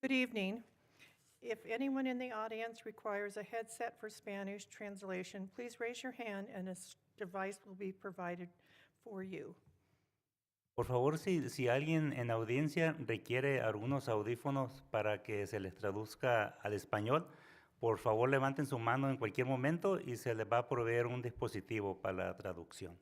Good evening. If anyone in the audience requires a headset for Spanish translation, please raise your hand and a device will be provided for you. Por favor, si alguien en la audiencia requiere algunos audífonos para que se les traduzca al español, por favor levanten su mano en cualquier momento y se les va a proveer un dispositivo para la traducción.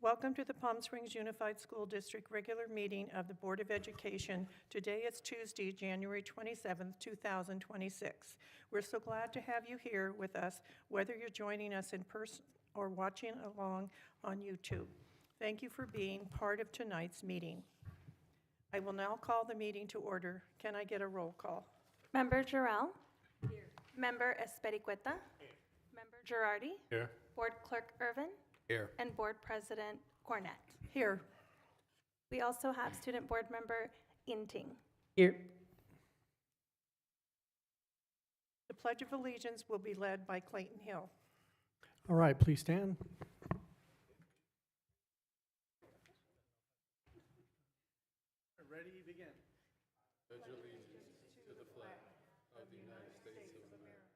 Welcome to the Palm Springs Unified School District regular meeting of the Board of Education. Today is Tuesday, January 27th, 2026. We're so glad to have you here with us, whether you're joining us in person or watching along on YouTube. Thank you for being part of tonight's meeting. I will now call the meeting to order. Can I get a roll call? Member Jarrell. Here. Member Espericueta. Here. Member Girardi. Here. Board Clerk Irvin. Here. And Board President Cornett. Here. We also have Student Board Member Inting. Here. The Pledge of Allegiance will be led by Clayton Hill. All right, please stand. Ready, begin. Pledge allegiance to the flag of the United States of America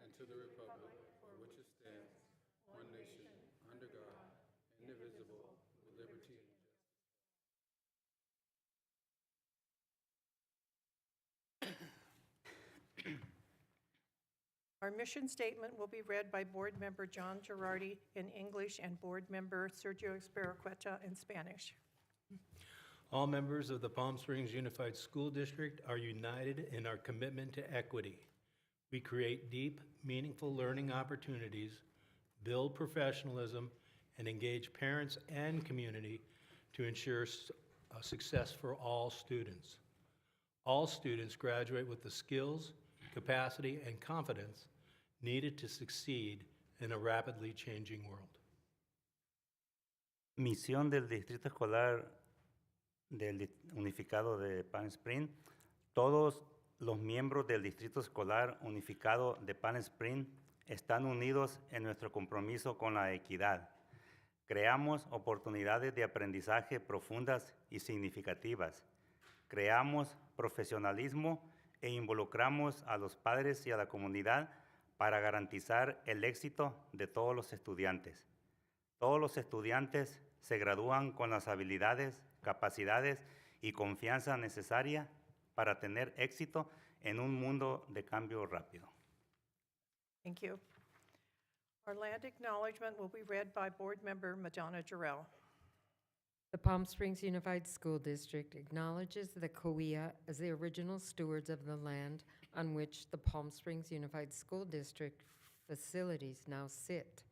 and to the republic for which it stands, one nation, under God, indivisible, with liberty and justice. Our mission statement will be read by Board Member John Girardi in English and Board Member Sergio Espericueta in Spanish. All members of the Palm Springs Unified School District are united in our commitment to equity. We create deep, meaningful learning opportunities, build professionalism, and engage parents and community to ensure success for all students. All students graduate with the skills, capacity, and confidence needed to succeed in a rapidly changing world. Misión del Distrito Escolar Unificado de Palm Springs. Todos los miembros del Distrito Escolar Unificado de Palm Springs están unidos en nuestro compromiso con la equidad. Creamos oportunidades de aprendizaje profundas y significativas. Creamos profesionalismo e involucramos a los padres y a la comunidad para garantizar el éxito de todos los estudiantes. Todos los estudiantes se gradúan con las habilidades, capacidades y confianza necesaria para tener éxito en un mundo de cambio rápido. Thank you. Our land acknowledgement will be read by Board Member Madonna Jarrell. The Palm Springs Unified School District acknowledges the Cahuilla as the original stewards of the land on which the Palm Springs Unified School District facilities now sit.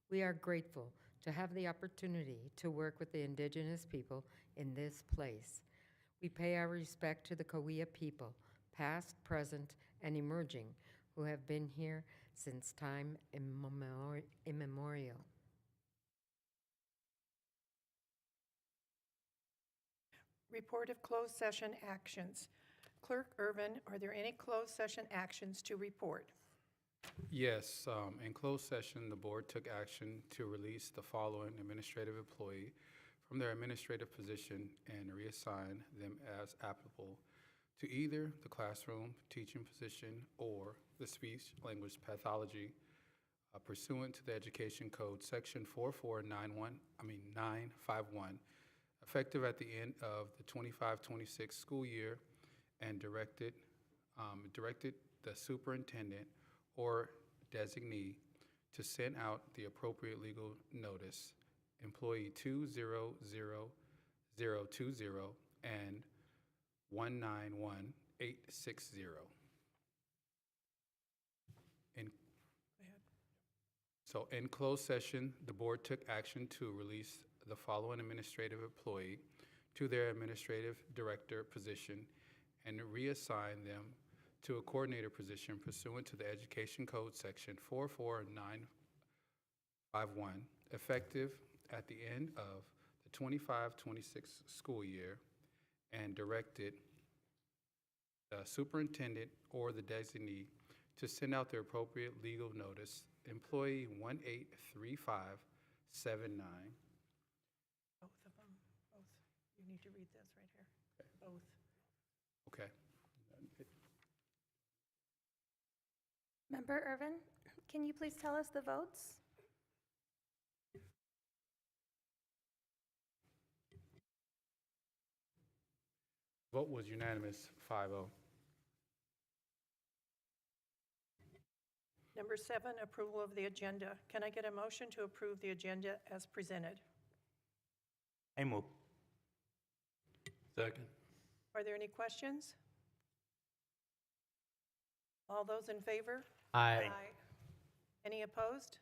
We are grateful to have the opportunity to work with the indigenous people in this place. We pay our respect to the Cahuilla people, past, present, and emerging, who have been here since time immemorial. Report of closed session actions. Clerk Irvin, are there any closed session actions to report? Yes, in closed session, the board took action to release the following administrative employee from their administrative position and reassign them as applicable to either the classroom teaching position or the speech language pathology pursuant to the Education Code Section 951, effective at the end of the 25-26 school year, and directed the superintendent or designee to send out the appropriate legal notice, employee 200020 and 191860. So in closed session, the board took action to release the following administrative employee to their administrative director position and reassign them to a coordinator position pursuant to the Education Code Section 44951, effective at the end of the 25-26 school year, and directed the superintendent or the designee to send out the appropriate legal notice, employee 183579. Both of them, both. You need to read this right here, both. Okay. Member Irvin, can you please tell us the votes? Vote was unanimous, 5-0. Number 7, approval of the agenda. Can I get a motion to approve the agenda as presented? I move. Second. Are there any questions? All those in favor? Aye. Any opposed?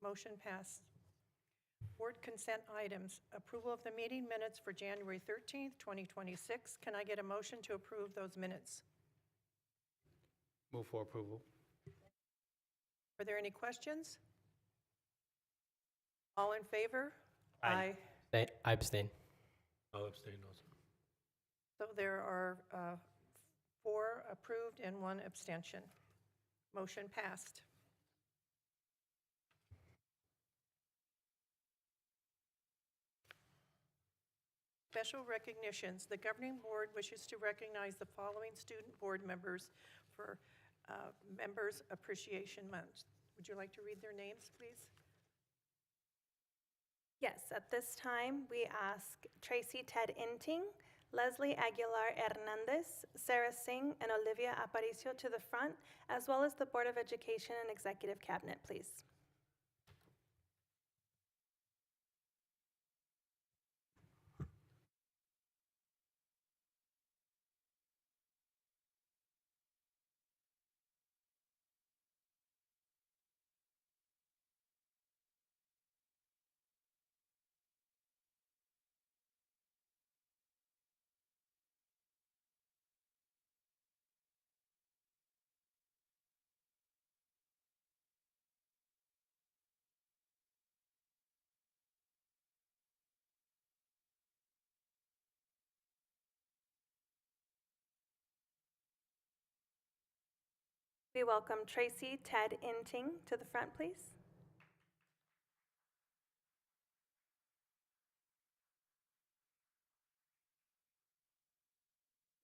Motion passed. Board consent items. Approval of the meeting minutes for January 13th, 2026. Can I get a motion to approve those minutes? Move for approval. Are there any questions? All in favor? Aye. I abstain. I'll abstain also. So there are 4 approved and 1 abstention. Motion passed. Special recognitions. The governing board wishes to recognize the following student board members for Members Appreciation Month. Would you like to read their names, please? Yes, at this time, we ask Tracy Ted Inting, Leslie Aguilar Hernandez, Sarah Singh, and Olivia Aparicio to the front, as well as the Board of Education and Executive Cabinet, please. We welcome Tracy Ted Inting to the front, please.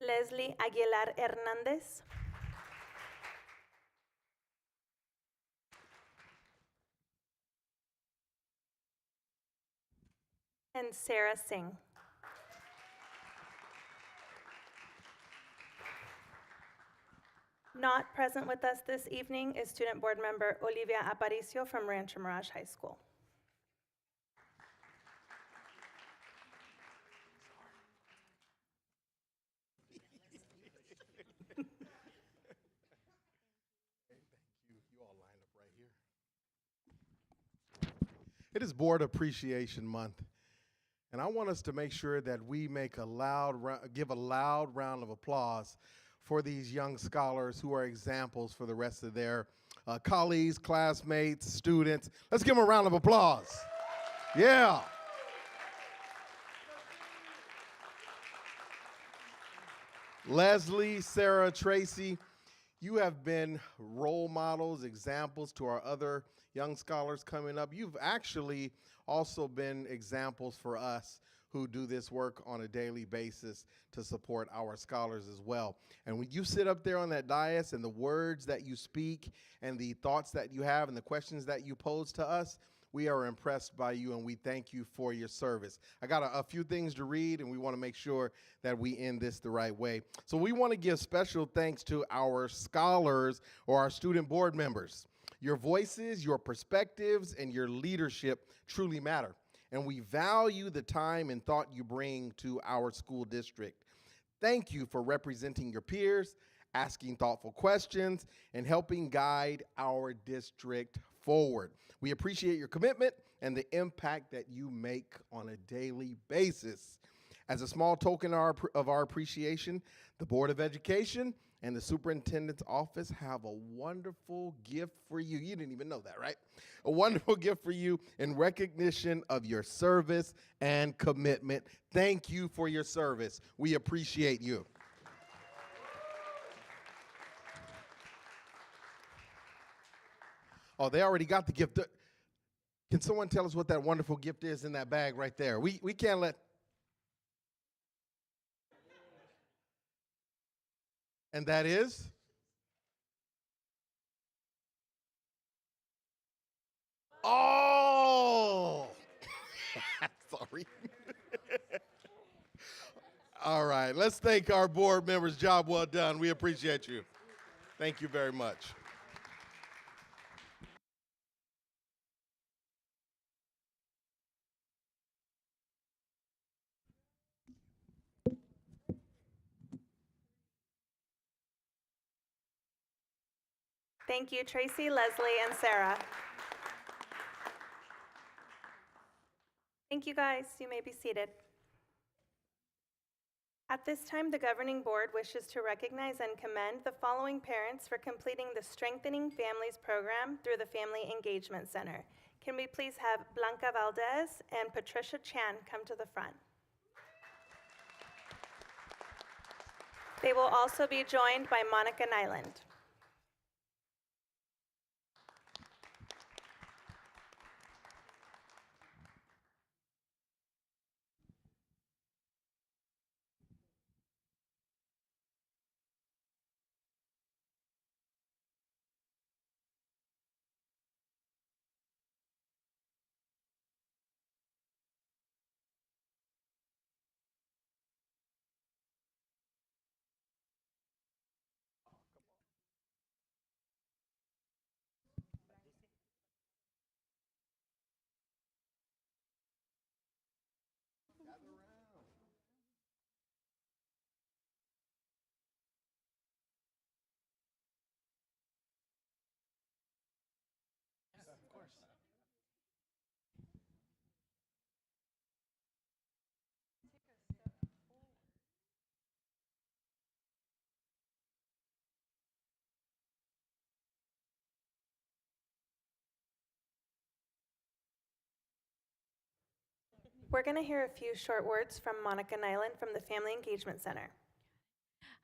Leslie Aguilar Hernandez. And Sarah Singh. Not present with us this evening is student board member Olivia Aparicio from Rancho Mirage High School. You all line up right here. It is Board Appreciation Month, and I want us to make sure that we make give a loud round of applause for these young scholars who are examples for the rest of their colleagues, classmates, students. Let's give them a round of applause. Yeah. Leslie, Sarah, Tracy, you have been role models, examples to our other young scholars coming up. You've actually also been examples for us who do this work on a daily basis to support our scholars as well. And when you sit up there on that dais and the words that you speak and the thoughts that you have and the questions that you pose to us, we are impressed by you and we thank you for your service. I got a few things to read and we want to make sure that we end this the right way. So we want to give special thanks to our scholars or our student board members. Your voices, your perspectives, and your leadership truly matter. And we value the time and thought you bring to our school district. Thank you for representing your peers, asking thoughtful questions, and helping guide our district forward. We appreciate your commitment and the impact that you make on a daily basis. As a small token of our appreciation, the Board of Education and the Superintendent's Office have a wonderful gift for you. You didn't even know that, right? A wonderful gift for you in recognition of your service and commitment. Thank you for your service. We appreciate you. Oh, they already got the gift. Can someone tell us what that wonderful gift is in that bag right there? We can't let And that is? Oh! Sorry. All right, let's thank our board members. Job well done. We appreciate you. Thank you very much. Thank you, Tracy, Leslie, and Sarah. Thank you, guys. You may be seated. At this time, the governing board wishes to recognize and commend the following parents for completing the Strengthening Families program through the Family Engagement Center. Can we please have Blanca Valdez and Patricia Chan come to the front? They will also be joined by Monica Nyland. We're going to hear a few short words from Monica Nyland from the Family Engagement Center.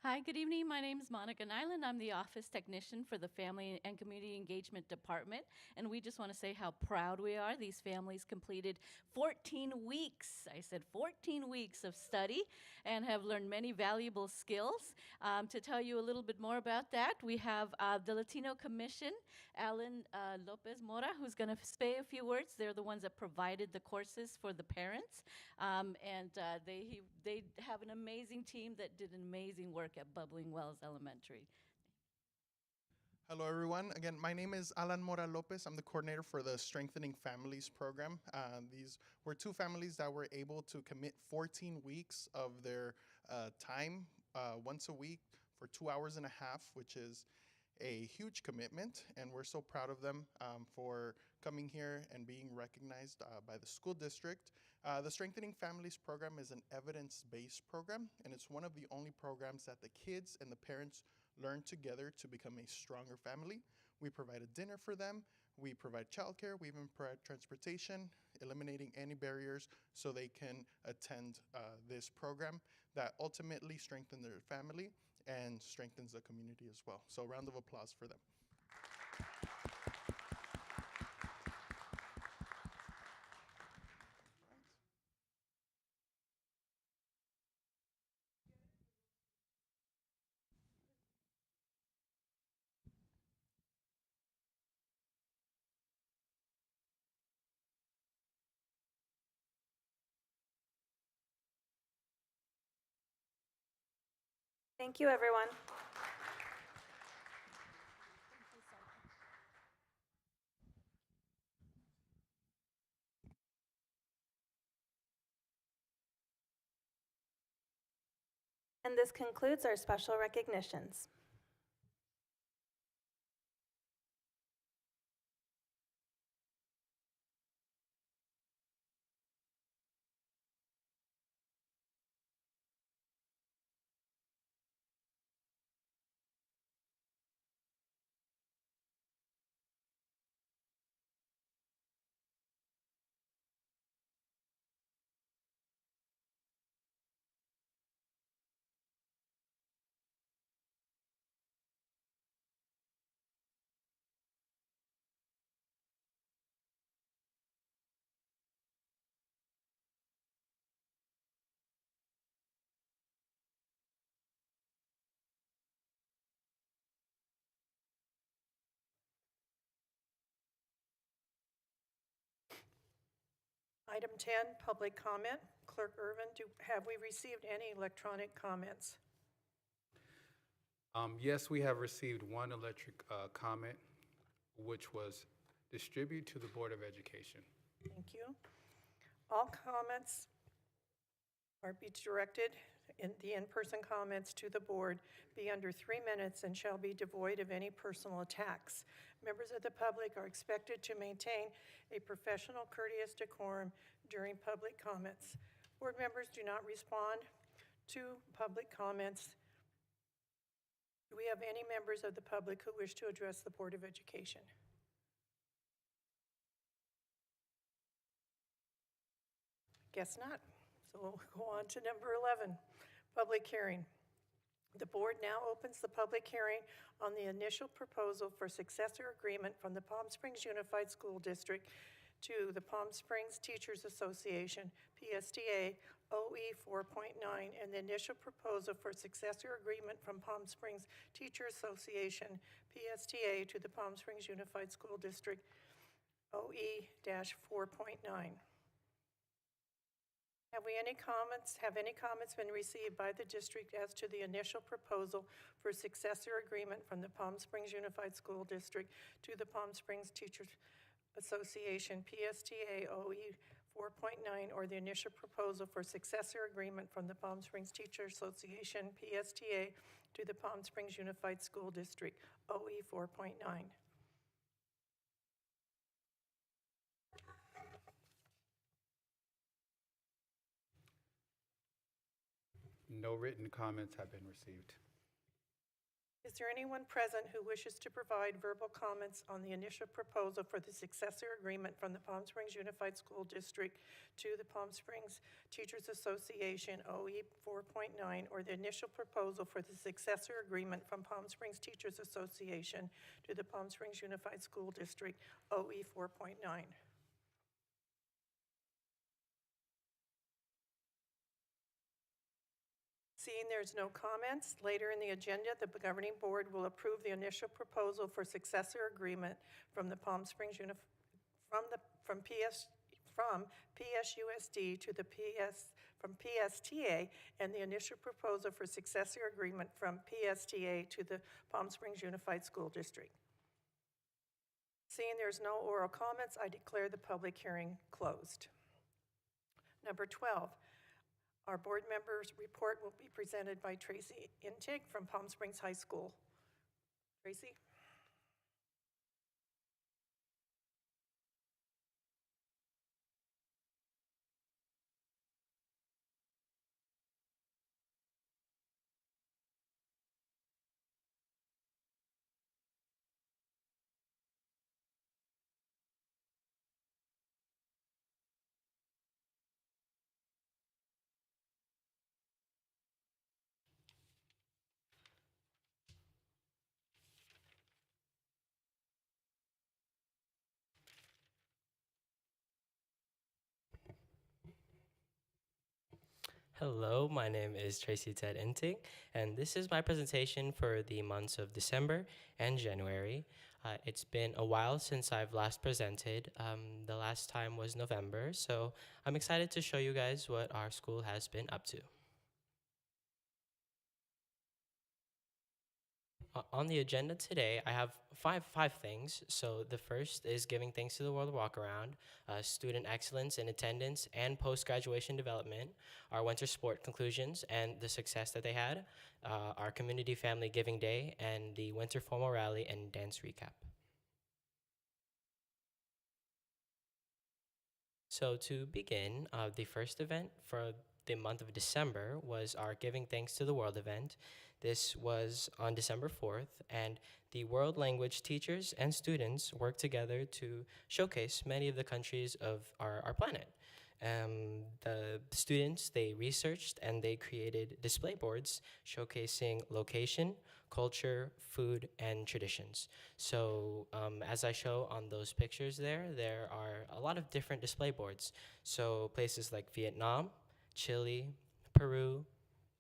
Hi, good evening. My name is Monica Nyland. I'm the office technician for the Family and Community Engagement Department, and we just want to say how proud we are. These families completed 14 weeks, I said 14 weeks of study, and have learned many valuable skills. To tell you a little bit more about that, we have the Latino Commission, Alan Lopez Mora, who's going to say a few words. They're the ones that provided the courses for the parents, and they have an amazing team that did an amazing work at Bubbling Wells Elementary. Hello, everyone. Again, my name is Alan Mora Lopez. I'm the coordinator for the Strengthening Families program. These were two families that were able to commit 14 weeks of their time once a week for 2 hours and a half, which is a huge commitment, and we're so proud of them for coming here and being recognized by the school district. The Strengthening Families program is an evidence-based program, and it's one of the only programs that the kids and the parents learn together to become a stronger family. We provide a dinner for them, we provide childcare, we even provide transportation, eliminating any barriers so they can attend this program that ultimately strengthens their family and strengthens the community as well. So round of applause for them. Thank you, everyone. And this concludes our special recognitions. Item 10, public comment. Clerk Irvin, have we received any electronic comments? Yes, we have received one electric comment, which was distributed to the Board of Education. Thank you. All comments are be directed, the in-person comments to the board be under 3 minutes and shall be devoid of any personal attacks. Members of the public are expected to maintain a professional, courteous decorum during public comments. Board members do not respond to public comments. Do we have any members of the public who wish to address the Board of Education? Guess not. So we'll go on to number 11, public hearing. The board now opens the public hearing on the initial proposal for successor agreement from the Palm Springs Unified School District to the Palm Springs Teachers Association, PSTA, OE 4.9, and the initial proposal for successor agreement from Palm Springs Teachers Association, PSTA, to the Palm Springs Unified School District, OE-4.9. Have any comments been received by the district as to the initial proposal for successor agreement from the Palm Springs Unified School District to the Palm Springs Teachers Association, PSTA OE 4.9, or the initial proposal for successor agreement from the Palm Springs Teachers Association, PSTA, to the Palm Springs Unified School District, OE 4.9? No written comments have been received. Is there anyone present who wishes to provide verbal comments on the initial proposal for the successor agreement from the Palm Springs Unified School District to the Palm Springs Teachers Association, OE 4.9, or the initial proposal for the successor agreement from Palm Springs Teachers Association to the Palm Springs Unified School District, OE 4.9? Seeing there's no comments, later in the agenda, the governing board will approve the initial proposal for successor agreement from the Palm Springs from PSUSD to the from PSTA, and the initial proposal for successor agreement from PSTA to the Palm Springs Unified School District. Seeing there's no oral comments, I declare the public hearing closed. Number 12. Our board members' report will be presented by Tracy Intig from Palm Springs High School. Tracy? Hello, my name is Tracy Ted Inting, and this is my presentation for the months of December and January. It's been a while since I've last presented. The last time was November, so I'm excited to show you guys what our school has been up to. On the agenda today, I have five things. So the first is giving thanks to the World Walk Around, student excellence in attendance and post-graduation development, our winter sport conclusions and the success that they had, our community family giving day, and the winter formal rally and dance recap. So to begin, the first event for the month of December was our Giving Thanks to the World event. This was on December 4th, and the world language teachers and students worked together to showcase many of the countries of our planet. The students, they researched and they created display boards showcasing location, culture, food, and traditions. So as I show on those pictures there are a lot of different display boards. So places like Vietnam, Chile, Peru,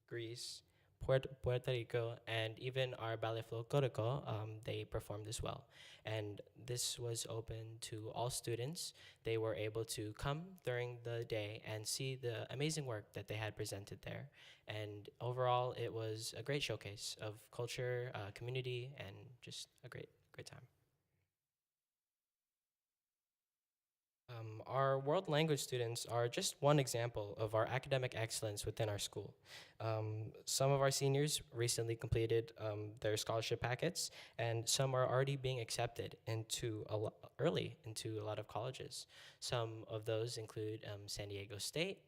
Greece, Puerto Rico, and even our Ballet Folklorico, they performed as well. And this was open to all students. They were able to come during the day and see the amazing work that they had presented there. And overall, it was a great showcase of culture, community, and just a great time. Our world language students are just one example of our academic excellence within our school. Some of our seniors recently completed their scholarship packets, and some are already being accepted early into a lot of colleges. Some of those include San Diego State,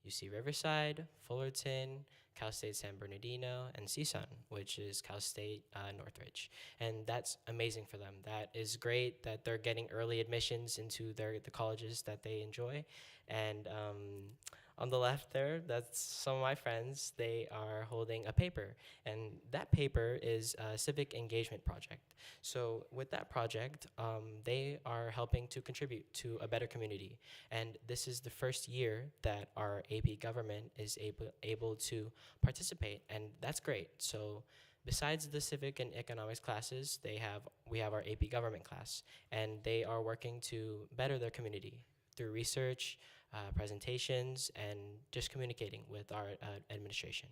UC Riverside, Fullerton, Cal State San Bernardino, and CSUN, which is Cal State Northridge. And that's amazing for them. That is great that they're getting early admissions into the colleges that they enjoy. And on the left there, that's some of my friends. They are holding a paper, and that paper is a civic engagement project. So with that project, they are helping to contribute to a better community. And this is the first year that our AP government is able to participate, and that's great. So besides the civic and economics classes, we have our AP government class, and they are working to better their community through research, presentations, and just communicating with our administration.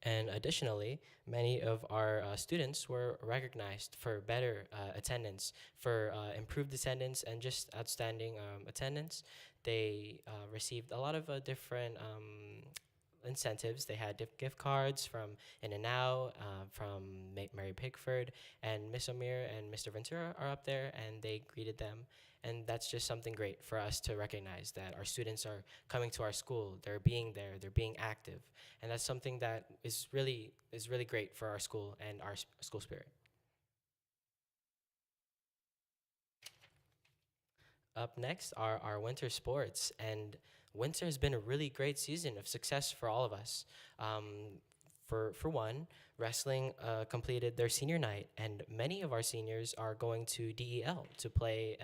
And additionally, many of our students were recognized for better attendance, for improved attendance, and just outstanding attendance. They received a lot of different incentives. They had gift cards from In-N-Out, from Mary Pickford, and Miss Amir and Mr. Ventura are up there, and they greeted them. And that's just something great for us to recognize that our students are coming to our school, they're being there, they're being active. And that's something that is really great for our school and our school spirit. Up next are our winter sports, and winter has been a really great season of success for all of us. For one, wrestling completed their senior night, and many of our seniors are going to DEL to play,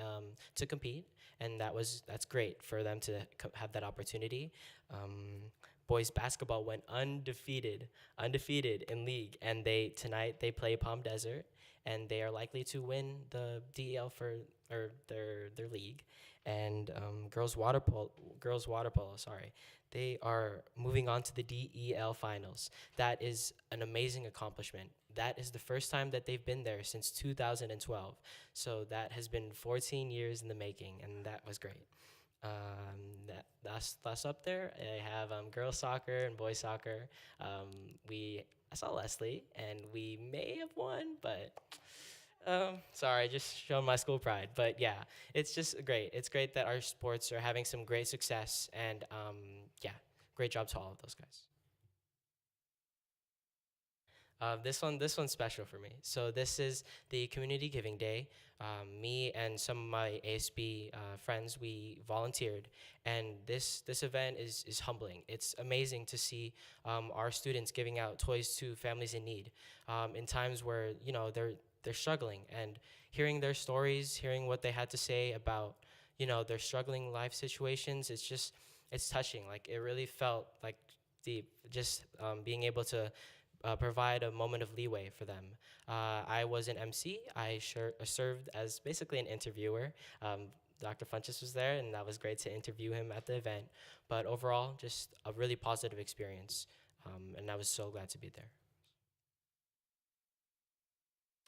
to compete, and that's great for them to have that opportunity. Boys basketball went undefeated in league, and tonight they play Palm Desert, and they are likely to win the DEL or their league. And girls water polo, sorry, they are moving on to the DEL finals. That is an amazing accomplishment. That is the first time that they've been there since 2012. So that has been 14 years in the making, and that was great. That's up there. I have girls soccer and boys soccer. I saw Leslie, and we may have won, but sorry, just showing my school pride. But yeah, it's just great. It's great that our sports are having some great success, and yeah, great job to all of those guys. This one's special for me. So this is the Community Giving Day. Me and some of my ASB friends, we volunteered, and this event is humbling. It's amazing to see our students giving out toys to families in need in times where they're struggling, and hearing their stories, hearing what they had to say about their struggling life situations. It's touching. Like, it really felt like deep. Just being able to provide a moment of leeway for them. I was an MC. I served as basically an interviewer. Dr. Funches was there, and that was great to interview him at the event. But overall, just a really positive experience, and I was so glad to be there.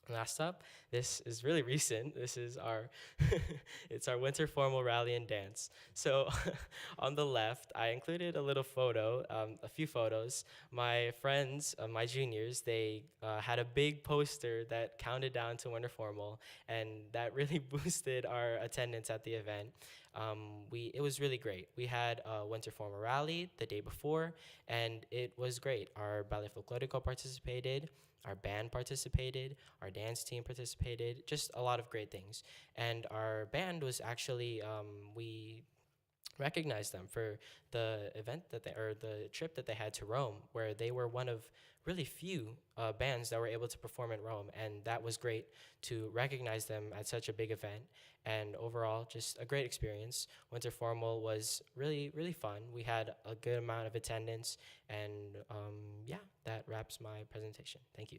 Last up, this is really recent. This is it's our winter formal rally and dance. So on the left, I included a little photo, a few photos. My friends, my juniors, they had a big poster that counted down to winter formal, and that really boosted our attendance at the event. It was really great. We had a winter formal rally the day before, and it was great. Our Ballet Folklorico participated. Our band participated, our dance team participated, just a lot of great things. And our band was actually, we recognize them for the event that or the trip that they had to Rome, where they were one of really few bands that were able to perform in Rome, and that was great to recognize them at such a big event. And overall, just a great experience. Winter Formal was really, really fun. We had a good amount of attendance, and yeah, that wraps my presentation. Thank you.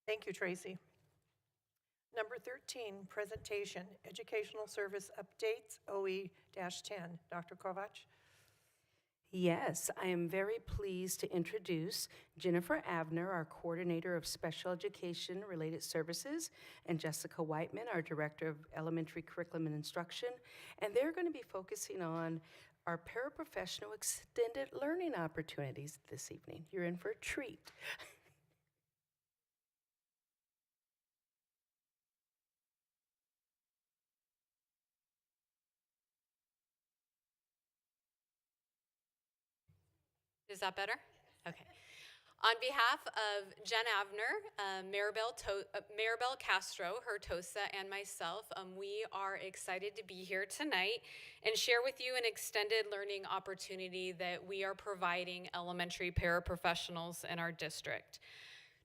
Thank you, Tracy. Number 13, presentation, Educational Service Updates, OE-10. Dr. Kovac? Yes, I am very pleased to introduce Jennifer Avner, our Coordinator of Special Education Related Services, and Jessica Whiteman, our Director of Elementary Curriculum and Instruction, and they're going to be focusing on our paraprofessional extended learning opportunities this evening. You're in for a treat. Is that better? Okay. On behalf of Jen Avner, Maribel Castro, Hertosa, and myself, we are excited to be here tonight and share with you an extended learning opportunity that we are providing elementary paraprofessionals in our district.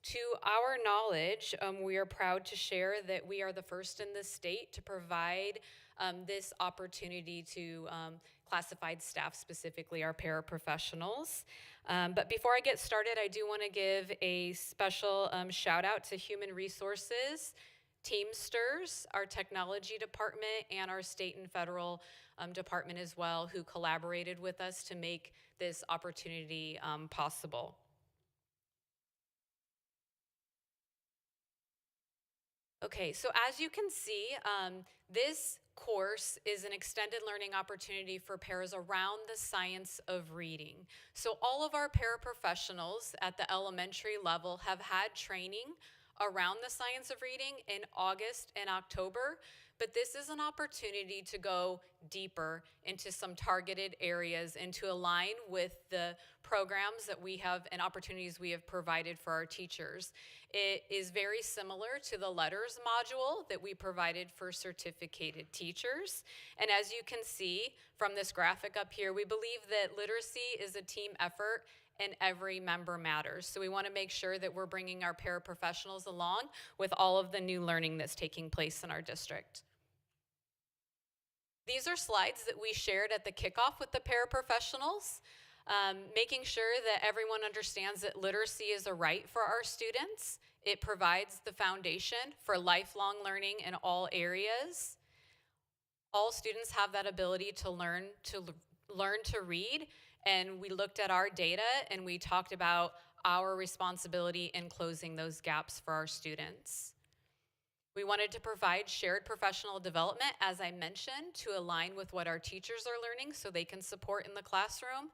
To our knowledge, we are proud to share that we are the first in the state to provide this opportunity to classified staff, specifically our paraprofessionals. But before I get started, I do want to give a special shout out to Human Resources, Teamsters, our technology department, and our state and federal department as well, who collaborated with us to make this opportunity possible. Okay, so as you can see, this course is an extended learning opportunity for paras around the science of reading. So all of our paraprofessionals at the elementary level have had training around the science of reading in August and October, but this is an opportunity to go deeper into some targeted areas and to align with the programs that we have and opportunities we have provided for our teachers. It is very similar to the letters module that we provided for certificated teachers. And as you can see from this graphic up here, we believe that literacy is a team effort and every member matters. So we want to make sure that we're bringing our paraprofessionals along with all of the new learning that's taking place in our district. These are slides that we shared at the kickoff with the paraprofessionals, making sure that everyone understands that literacy is a right for our students. It provides the foundation for lifelong learning in all areas. All students have that ability to learn to read, and we looked at our data and we talked about our responsibility in closing those gaps for our students. We wanted to provide shared professional development, as I mentioned, to align with what our teachers are learning so they can support in the classroom,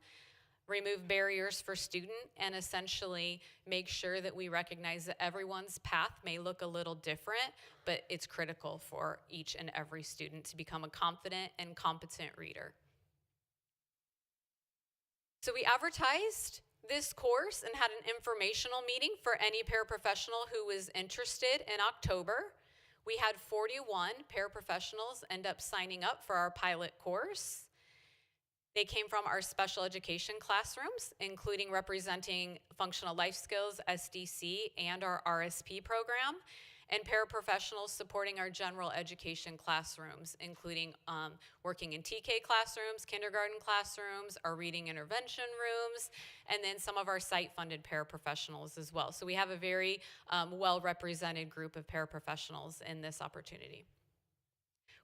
remove barriers for student, and essentially make sure that we recognize that everyone's path may look a little different, but it's critical for each and every student to become a confident and competent reader. So we advertised this course and had an informational meeting for any paraprofessional who was interested in October. We had 41 paraprofessionals end up signing up for our pilot course. They came from our special education classrooms, including representing functional life skills, SDC, and our RSP program, and paraprofessionals supporting our general education classrooms, including working in TK classrooms, kindergarten classrooms, our reading intervention rooms, and then some of our site-funded paraprofessionals as well. So we have a very well-represented group of paraprofessionals in this opportunity.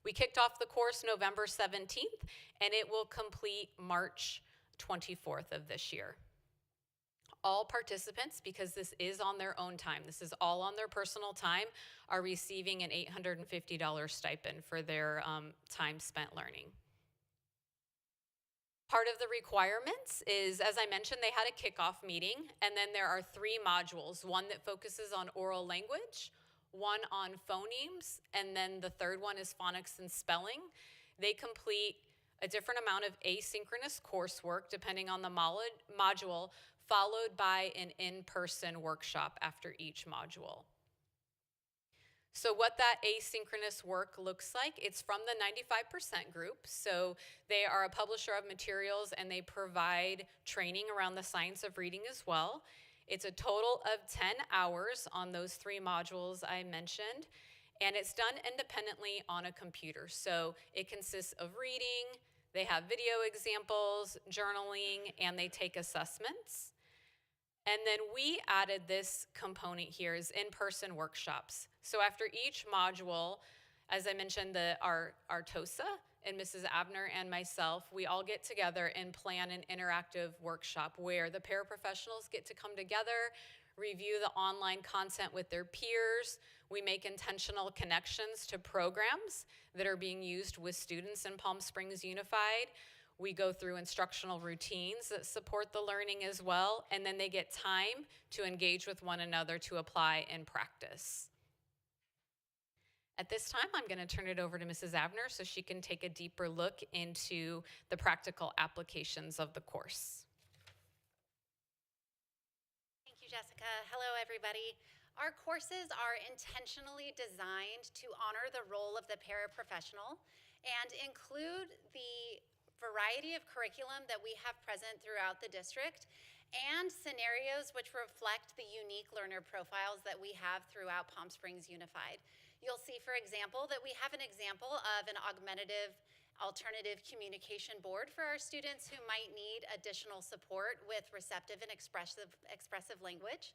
We kicked off the course November 17th, and it will complete March 24th of this year. All participants, because this is on their own time, this is all on their personal time, are receiving an $850 stipend for their time spent learning. Part of the requirements is, as I mentioned, they had a kickoff meeting, and then there are 3 modules, one that focuses on oral language, one on phonemes, and then the third one is phonics and spelling. They complete a different amount of asynchronous coursework depending on the module. followed by an in-person workshop after each module. So what that asynchronous work looks like, it's from the 95% group. So they are a publisher of materials and they provide training around the science of reading as well. It's a total of 10 hours on those 3 modules I mentioned, and it's done independently on a computer. So it consists of reading, they have video examples, journaling, and they take assessments. And then we added this component here is in-person workshops. So after each module, as I mentioned, our TOSA and Mrs. Abner and myself, we all get together and plan an interactive workshop where the paraprofessionals get to come together, review the online content with their peers. We make intentional connections to programs that are being used with students in Palm Springs Unified. We go through instructional routines that support the learning as well, and then they get time to engage with one another to apply and practice. At this time, I'm going to turn it over to Mrs. Abner so she can take a deeper look into the practical applications of the course. Thank you, Jessica. Hello, everybody. Our courses are intentionally designed to honor the role of the paraprofessional and include the variety of curriculum that we have present throughout the district and scenarios which reflect the unique learner profiles that we have throughout Palm Springs Unified. You'll see, for example, that we have an example of an augmentative alternative communication board for our students who might need additional support with receptive and expressive language.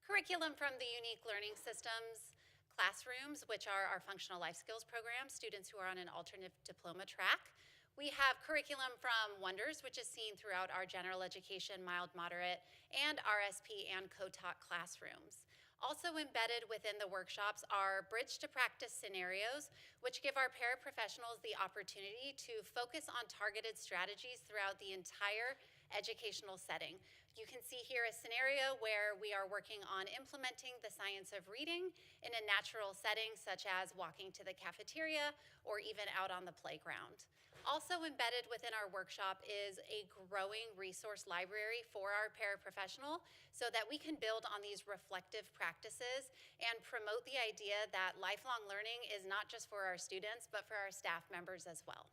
Curriculum from the Unique Learning Systems classrooms, which are our functional life skills program, students who are on an alternative diploma track. We have curriculum from Wonders, which is seen throughout our general education, mild, moderate, and RSP and co-taught classrooms. Also embedded within the workshops are bridge to practice scenarios, which give our paraprofessionals the opportunity to focus on targeted strategies throughout the entire educational setting. You can see here a scenario where we are working on implementing the science of reading in a natural setting, such as walking to the cafeteria or even out on the playground. Also embedded within our workshop is a growing resource library for our paraprofessional so that we can build on these reflective practices and promote the idea that lifelong learning is not just for our students, but for our staff members as well.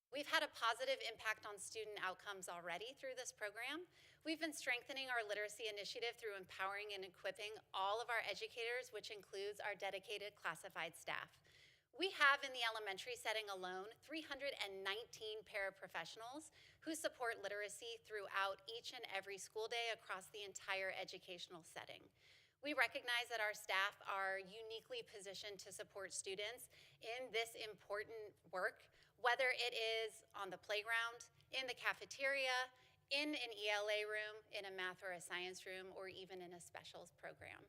We've had a positive impact on student outcomes already through this program. We've been strengthening our literacy initiative through empowering and equipping all of our educators, which includes our dedicated classified staff. We have in the elementary setting alone 319 paraprofessionals who support literacy throughout each and every school day across the entire educational setting. We recognize that our staff are uniquely positioned to support students in this important work, whether it is on the playground, in the cafeteria, in an ELA room, in a math or a science room, or even in a specials program.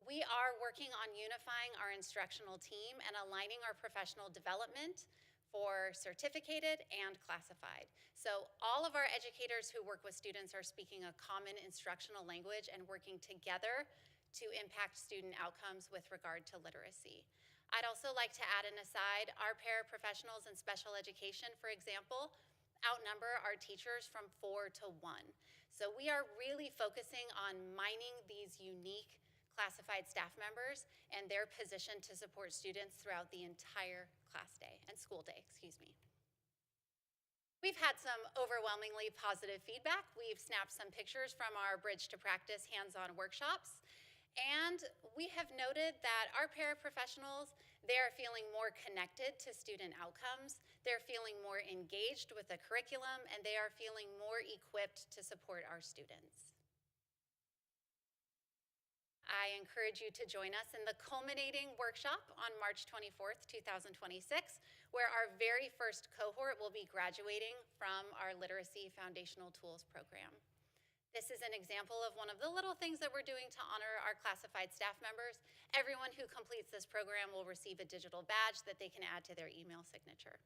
We are working on unifying our instructional team and aligning our professional development for certificated and classified. So all of our educators who work with students are speaking a common instructional language and working together to impact student outcomes with regard to literacy. I'd also like to add an aside. Our paraprofessionals in special education, for example, outnumber our teachers from 4 to 1. So we are really focusing on mining these unique classified staff members and their position to support students throughout the entire class day and school day, We've had some overwhelmingly positive feedback. We've snapped some pictures from our Bridge to Practice hands-on workshops. And we have noted that our paraprofessionals, they are feeling more connected to student outcomes, they're feeling more engaged with the curriculum, and they are feeling more equipped to support our students. I encourage you to join us in the culminating workshop on March 24th, 2026, where our very first cohort will be graduating from our Literacy Foundational Tools program. This is an example of one of the little things that we're doing to honor our classified staff members. Everyone who completes this program will receive a digital badge that they can add to their email signature.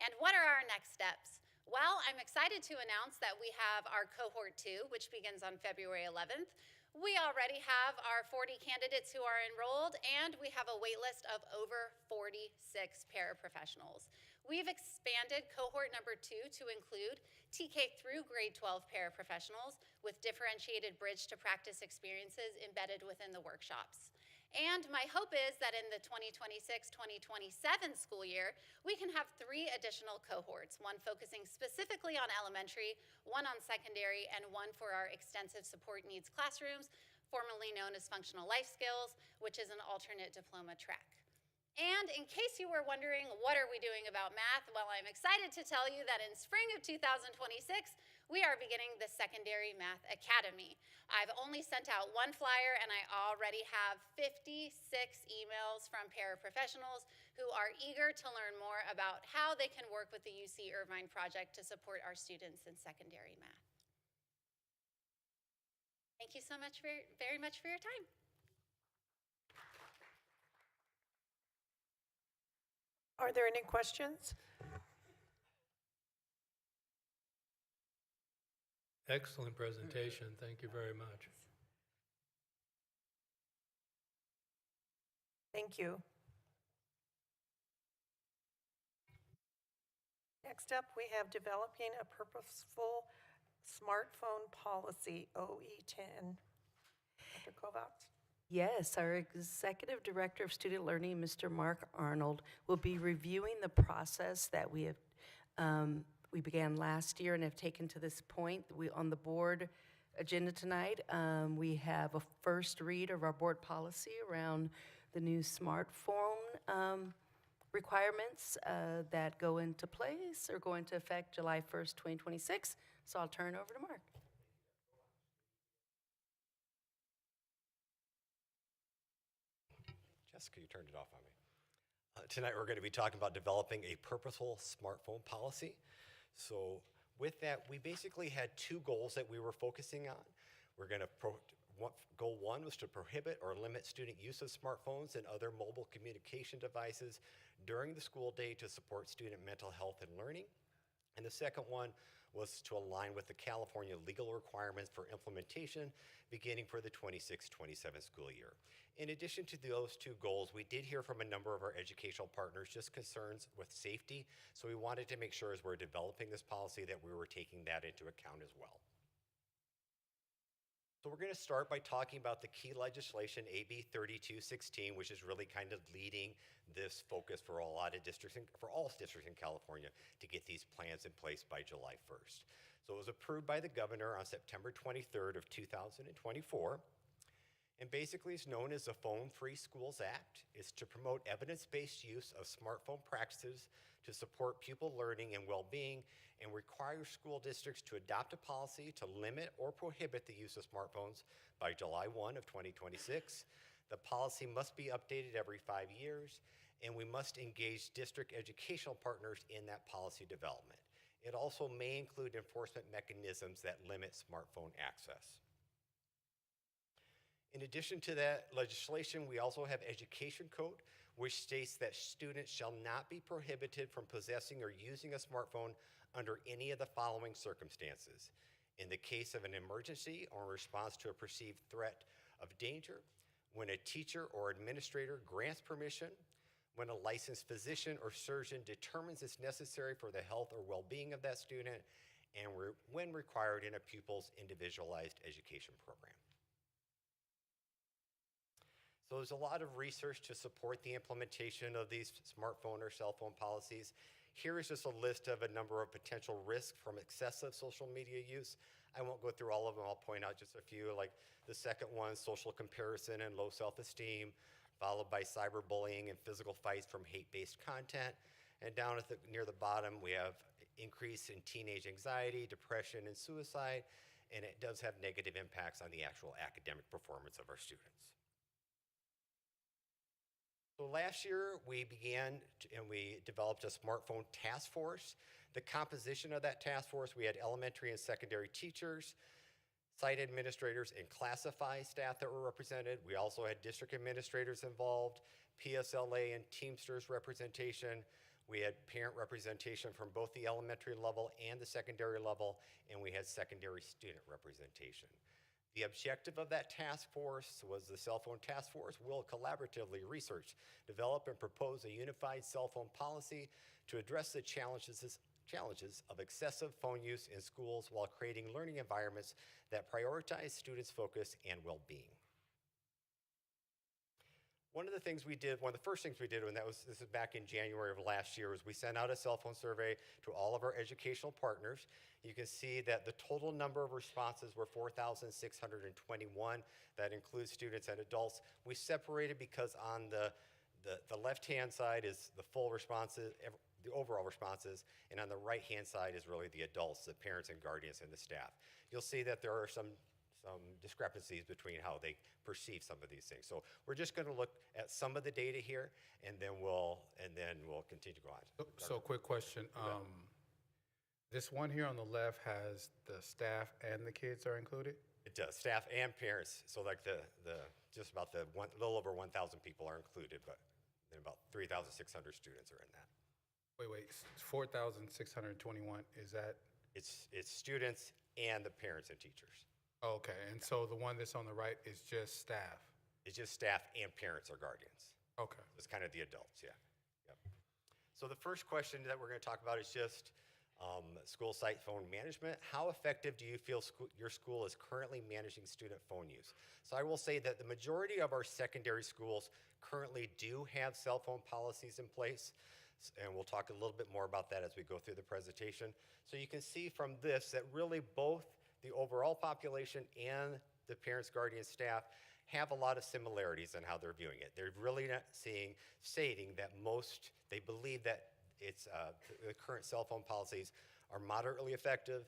And what are our next steps? Well, I'm excited to announce that we have our cohort 2, which begins on February 11th. We already have our 40 candidates who are enrolled, and we have a wait list of over 46 paraprofessionals. We've expanded cohort number 2 to include TK through grade 12 paraprofessionals with differentiated bridge to practice experiences embedded within the workshops. And my hope is that in the 2026-2027 school year, we can have 3 additional cohorts, one focusing specifically on elementary, one on secondary, and one for our extensive support needs classrooms, formerly known as functional life skills, which is an alternate diploma track. And in case you were wondering, what are we doing about math? Well, I'm excited to tell you that in spring of 2026, we are beginning the Secondary Math Academy. I've only sent out 1 flyer, and I already have 56 emails from paraprofessionals who are eager to learn more about how they can work with the UC Irvine project to support our students in secondary math. Thank you so much very much for your time. Are there any questions? Excellent presentation. Thank you very much. Thank you. Next up, we have developing a purposeful smartphone policy, OE10. Dr. Kovacs. Yes, our Executive Director of Student Learning, Mr. Mark Arnold, will be reviewing the process that we began last year and have taken to this point. On the board agenda tonight, we have a first read of our board policy around the new smartphone requirements that go into place or go into effect July 1st, 2026. So I'll turn it over to Mark. Jessica, you turned it off on me. Tonight we're going to be talking about developing a purposeful smartphone policy. So with that, we basically had 2 goals that we were focusing on. We're going to goal 1 was to prohibit or limit student use of smartphones and other mobile communication devices during the school day to support student mental health and learning. And the second one was to align with the California legal requirements for implementation beginning for the 26-27 school year. In addition to those 2 goals, we did hear from a number of our educational partners just concerns with safety, so we wanted to make sure as we're developing this policy that we were taking that into account as well. So we're going to start by talking about the key legislation, AB 3216, which is really kind of leading this focus for a lot of districts, for all districts in California, to get these plans in place by July 1st. So it was approved by the governor on September 23rd of 2024. And basically it's known as the Phone Free Schools Act. It's to promote evidence-based use of smartphone practices to support pupil learning and well-being, and requires school districts to adopt a policy to limit or prohibit the use of smartphones by July 1 of 2026. The policy must be updated every 5 years, and we must engage district educational partners in that policy development. It also may include enforcement mechanisms that limit smartphone access. In addition to that legislation, we also have Education Code, which states that students shall not be prohibited from possessing or using a smartphone under any of the following circumstances. In the case of an emergency or in response to a perceived threat of danger, when a teacher or administrator grants permission, when a licensed physician or surgeon determines it's necessary for the health or well-being of that student, and when required in a pupil's individualized education program. So there's a lot of research to support the implementation of these smartphone or cell phone policies. Here is just a list of a number of potential risks from excessive social media use. I won't go through all of them. I'll point out just a few, like the second one, social comparison and low self-esteem, followed by cyberbullying and physical fights from hate-based content. And down at near the bottom, we have increase in teenage anxiety, depression, and suicide, and it does have negative impacts on the actual academic performance of our students. So last year, we began and we developed a smartphone task force. The composition of that task force, we had elementary and secondary teachers, site administrators, and classified staff that were represented. We also had district administrators involved, PSLA and Teamsters representation. We had parent representation from both the elementary level and the secondary level, and we had secondary student representation. The objective of that task force was the cell phone task force will collaboratively research, develop, and propose a unified cell phone policy to address the challenges challenges of excessive phone use in schools while creating learning environments that prioritize students' focus and well-being. One of the first things we did, this is back in January of last year, was we sent out a cell phone survey to all of our educational partners. You can see that the total number of responses were 4,621. That includes students and adults. We separated because on the left-hand side is the full responses, the overall responses, and on the right-hand side is really the adults, the parents and guardians and the staff. You'll see that there are some discrepancies between how they perceive some of these things. So we're just going to look at some of the data here, and then we'll continue to go on. So quick question. This one here on the left has the staff and the kids are included? It does, staff and parents. So like just about little over 1,000 people are included, but then about 3,600 students are in that. Wait, 4,621, is that? It's students and the parents and teachers. Okay, and so the one that's on the right is just staff? It's just staff and parents or guardians. Okay. It's kind of the adults, yeah. Yep. So the first question that we're going to talk about is just school site phone management. How effective do you feel your school is currently managing student phone use? So I will say that the majority of our secondary schools currently do have cell phone policies in place, and we'll talk a little bit more about that as we go through the presentation. So you can see from this that really both the overall population and the parents, guardians, staff have a lot of similarities in how they're viewing it. They're really not stating that they believe that the current cell phone policies are moderately effective,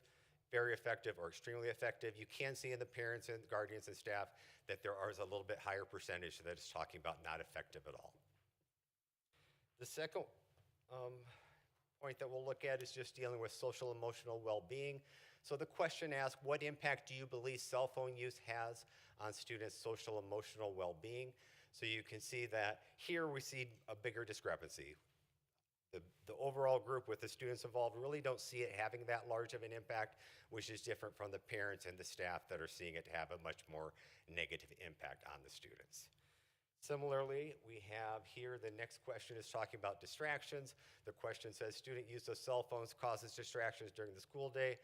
very effective, or extremely effective. You can see in the parents and guardians and staff that there is a little bit higher percentage that is talking about not effective at all. The second point that we'll look at is just dealing with social emotional well-being. So the question asks, what impact do you believe cell phone use has on students' social emotional well-being? So you can see that here we see a bigger discrepancy. The overall group with the students involved really don't see it having that large of an impact, which is different from the parents and the staff that are seeing it have a much more negative impact on the students. Similarly, we have here, the next question is talking about distractions. The question says, student use of cell phones causes distractions during the school day.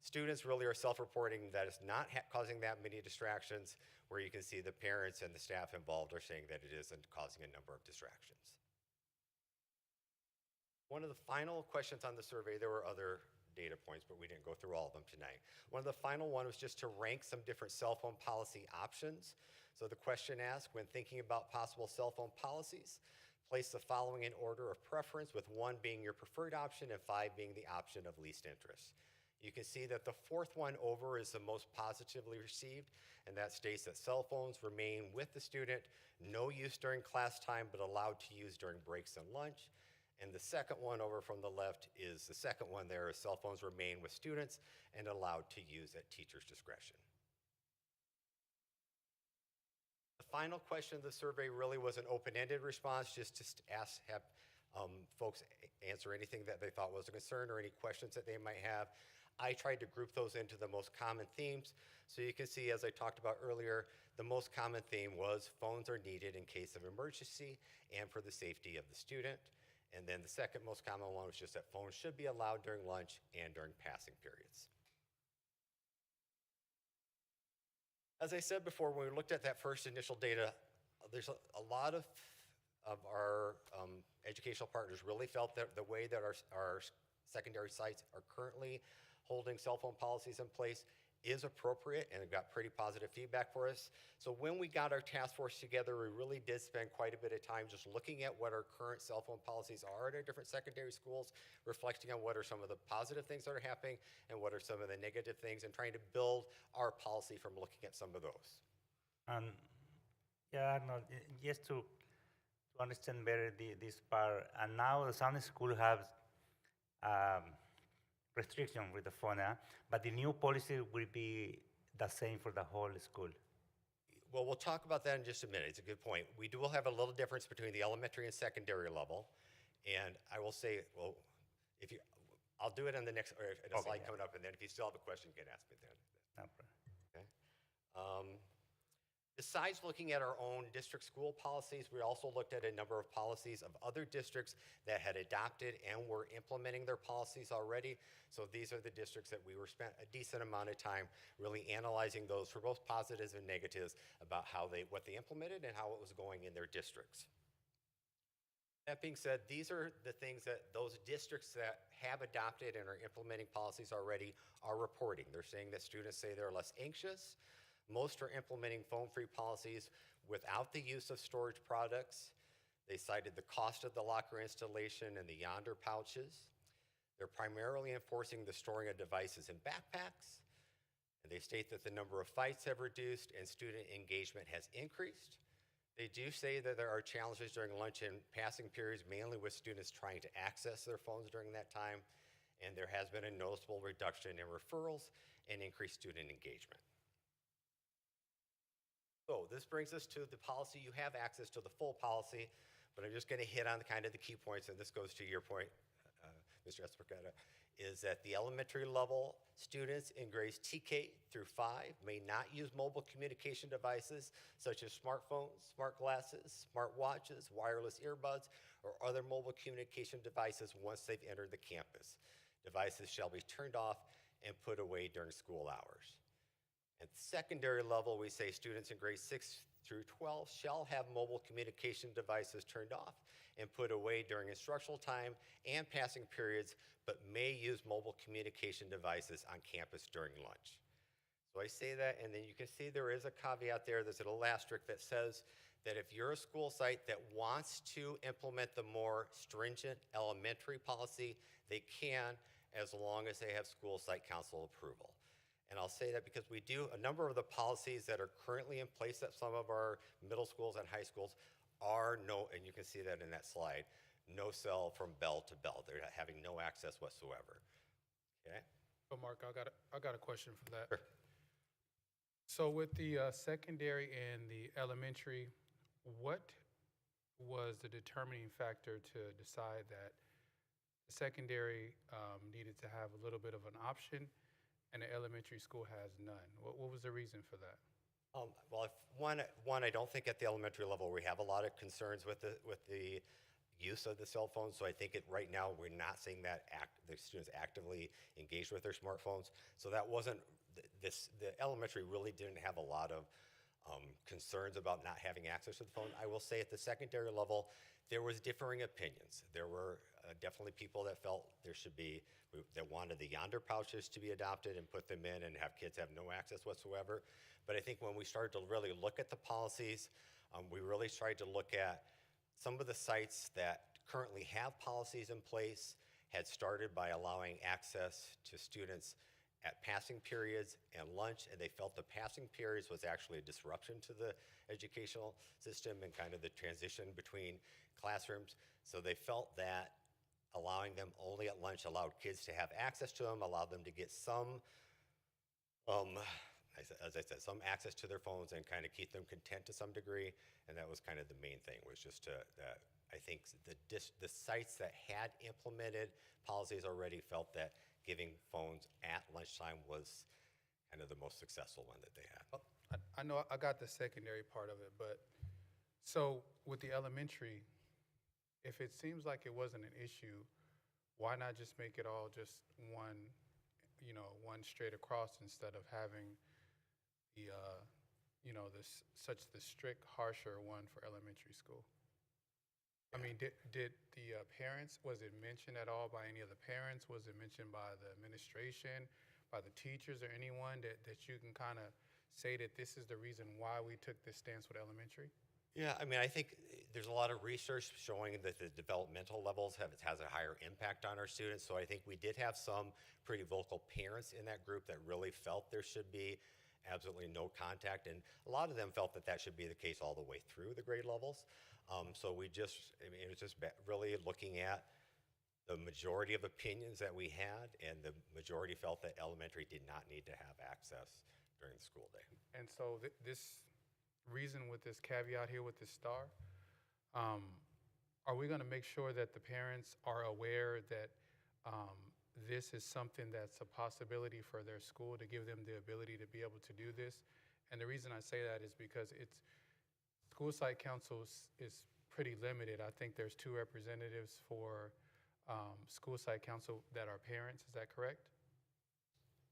Students really are self-reporting that it's not causing that many distractions, where you can see the parents and the staff involved are saying that it isn't causing a number of distractions. One of the final questions on the survey, there were other data points, but we didn't go through all of them tonight. One of the final one was just to rank some different cell phone policy options. So the question asked, when thinking about possible cell phone policies, place the following in order of preference, with 1 being your preferred option and 5 being the option of least interest. You can see that the fourth one over is the most positively received, and that states that cell phones remain with the student, no use during class time, but allowed to use during breaks and lunch. And the second one over from the left is the second one there, is cell phones remain with students and allowed to use at teacher's discretion. The final question of the survey really was an open-ended response, just to have folks answer anything that they thought was a concern or any questions that they might have. I tried to group those into the most common themes. So you can see, as I talked about earlier, the most common theme was phones are needed in case of emergency and for the safety of the student. And then the second most common one was just that phones should be allowed during lunch and during passing periods. As I said before, when we looked at that first initial data, there's a lot of our educational partners really felt that the way that our secondary sites are currently holding cell phone policies in place is appropriate, and it got pretty positive feedback for us. So when we got our task force together, we really did spend quite a bit of time just looking at what our current cell phone policies are at our different secondary schools, reflecting on what are some of the positive things that are happening and what are some of the negative things, and trying to build our policy from looking at some of those. Yeah, no, just to understand better this part, and now some school have restriction with the phone, but the new policy will be the same for the whole school. Well, we'll talk about that in just a minute. It's a good point. We will have a little difference between the elementary and secondary level, and I will say, well, I'll do it on the next, or in a slide coming up, and then if you still have a question, you can ask me then. No problem. Okay. Besides looking at our own district school policies, we also looked at a number of policies of other districts that had adopted and were implementing their policies already. So these are the districts that we were spent a decent amount of time really analyzing those for both positives and negatives about what they implemented and how it was going in their districts. That being said, these are the things that those districts that have adopted and are implementing policies already are reporting. They're saying that students say they're less anxious. Most are implementing phone-free policies without the use of storage products. They cited the cost of the locker installation and the Yonder pouches. They're primarily enforcing the storing of devices in backpacks. And they state that the number of fights have reduced and student engagement has increased. They do say that there are challenges during lunch and passing periods, mainly with students trying to access their phones during that time. And there has been a noticeable reduction in referrals and increased student engagement. So this brings us to the policy. You have access to the full policy, but I'm just going to hit on kind of the key points, and this goes to your point, Mr. Espargata, is that the elementary level students in grades TK through 5 may not use mobile communication devices such as smartphones, smart glasses, smart watches, wireless earbuds, or other mobile communication devices once they've entered the campus. Devices shall be turned off and put away during school hours. At the secondary level, we say students in grades 6 through 12 shall have mobile communication devices turned off and put away during instructional time and passing periods, but may use mobile communication devices on campus during lunch. So I say that, and then you can see there is a caveat there. There's a little asterisk that says that if you're a school site that wants to implement the more stringent elementary policy, they can, as long as they have school site council approval. And I'll say that because we do a number of the policies that are currently in place at some of our middle schools and high schools are no, and you can see that in that slide, no cell from bell to bell. They're having no access whatsoever. Okay? So Mark, I got a question for that. Sure. So with the secondary and the elementary, what was the determining factor to decide that the secondary needed to have a little bit of an option and the elementary school has none? What was the reason for that? Well, one, I don't think at the elementary level we have a lot of concerns with the use of the cell phone. So I think right now we're not seeing that the students actively engage with their smartphones. So that wasn't the elementary really didn't have a lot of concerns about not having access to the phone. I will say at the secondary level, there was differing opinions. There were definitely people that felt that wanted the Yonder pouches to be adopted and put them in and have kids have no access whatsoever. But I think when we started to really look at the policies, we really tried to look at some of the sites that currently have policies in place had started by allowing access to students at passing periods and lunch, and they felt the passing periods was actually a disruption to the educational system and kind of the transition between classrooms. So they felt that allowing them only at lunch allowed kids to have access to them, allowed them to get some, as I said, some access to their phones and kind of keep them content to some degree. And that was kind of the main thing, was just that I think the sites that had implemented policies already felt that giving phones at lunchtime was kind of the most successful one that they had. I know I got the secondary part of it, but so with the elementary, if it seems like it wasn't an issue, why not just make it all just one straight across instead of having the, the strict, harsher one for elementary school? I mean, did the parents, was it mentioned at all by any of the parents? Was it mentioned by the administration, by the teachers, or anyone that you can kind of say that this is the reason why we took this stance with elementary? Yeah, I mean, I think there's a lot of research showing that the developmental levels has a higher impact on our students. So I think we did have some pretty vocal parents in that group that really felt there should be absolutely no contact. And a lot of them felt that that should be the case all the way through the grade levels. So it was just really looking at the majority of opinions that we had, and the majority felt that elementary did not need to have access during the school day. And so this reason with this caveat here with this star, are we going to make sure that the parents are aware that this is something that's a possibility for their school, to give them the ability to be able to do this, And the reason I say that is because school site council is pretty limited. I think there's 2 representatives for school site council that are parents. Is that correct?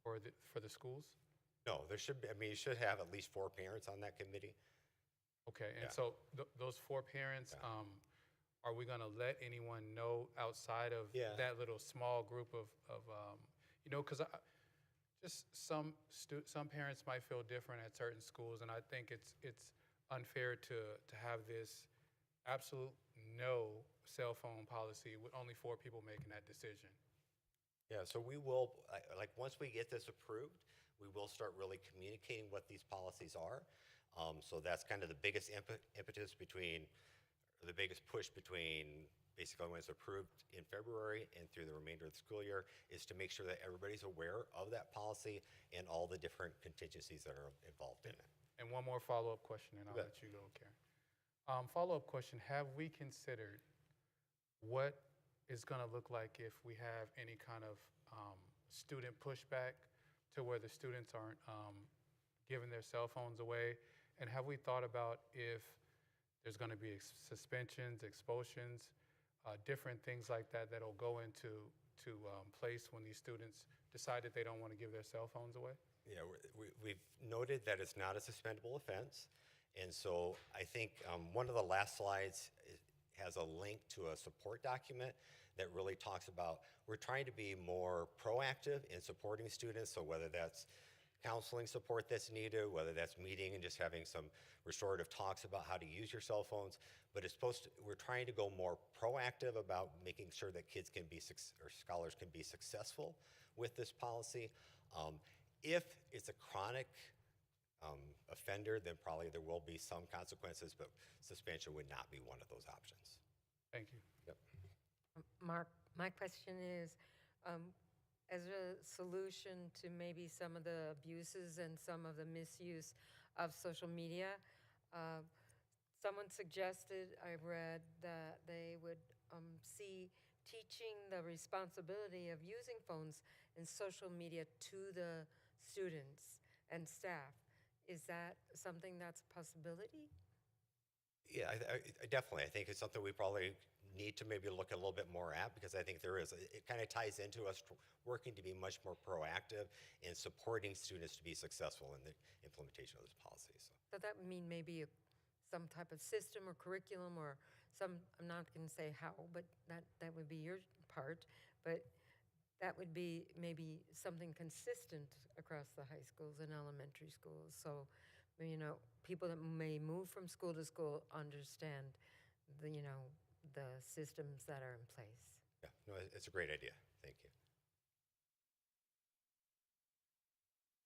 For the schools? No, there should be, I mean, you should have at least 4 parents on that committee. Okay, and Yeah. so those 4 parents, are we going to let anyone know outside of Yeah. that little small group of you know, because just some parents might feel different at certain schools, and I think it's unfair to have this absolute no cell phone policy with only 4 people making that decision. Yeah, so we will, like, once we get this approved, we will start really communicating what these policies are. So that's kind of the biggest impetus between, or the biggest push between basically when it's approved in February and through the remainder of the school year, is to make sure that everybody's aware of that policy and all the different contingencies that are involved in it. And one more follow-up question, and I'll let you go, Karen. Follow-up question, have we considered what is going to look like if we have any kind of student pushback to where the students aren't giving their cell phones away? And have we thought about if there's going to be suspensions, expulsions, different things like that that'll go into place when these students decide that they don't want to give their cell phones away? Yeah, we've noted that it's not a suspendable offense. And so I think one of the last slides has a link to a support document that really talks about, we're trying to be more proactive in supporting students. So whether that's counseling support that's needed, whether that's meeting and just having some restorative talks about how to use your cell phones, but we're trying to go more proactive about making sure that kids can be, or scholars can be successful with this policy. If it's a chronic offender, then probably there will be some consequences, but suspension would not be one of those options. Thank you. Yep. Mark, my question is, as a solution to maybe some of the abuses and some of the misuse of social media, someone suggested, I read, that they would see teaching the responsibility of using phones and social media to the students and staff. Is that something that's a possibility? Yeah, I definitely. I think it's something we probably need to maybe look a little bit more at, because I think there is. It kind of ties into us working to be much more proactive in supporting students to be successful in the implementation of this policy. So that would mean maybe some type of system or curriculum or some, I'm not going to say how, but that would be your part, but that would be maybe something consistent across the high schools and elementary schools. So, you know, people that may move from school to school understand the, you know, the systems that are in place. Yeah, no, it's a great idea. Thank you.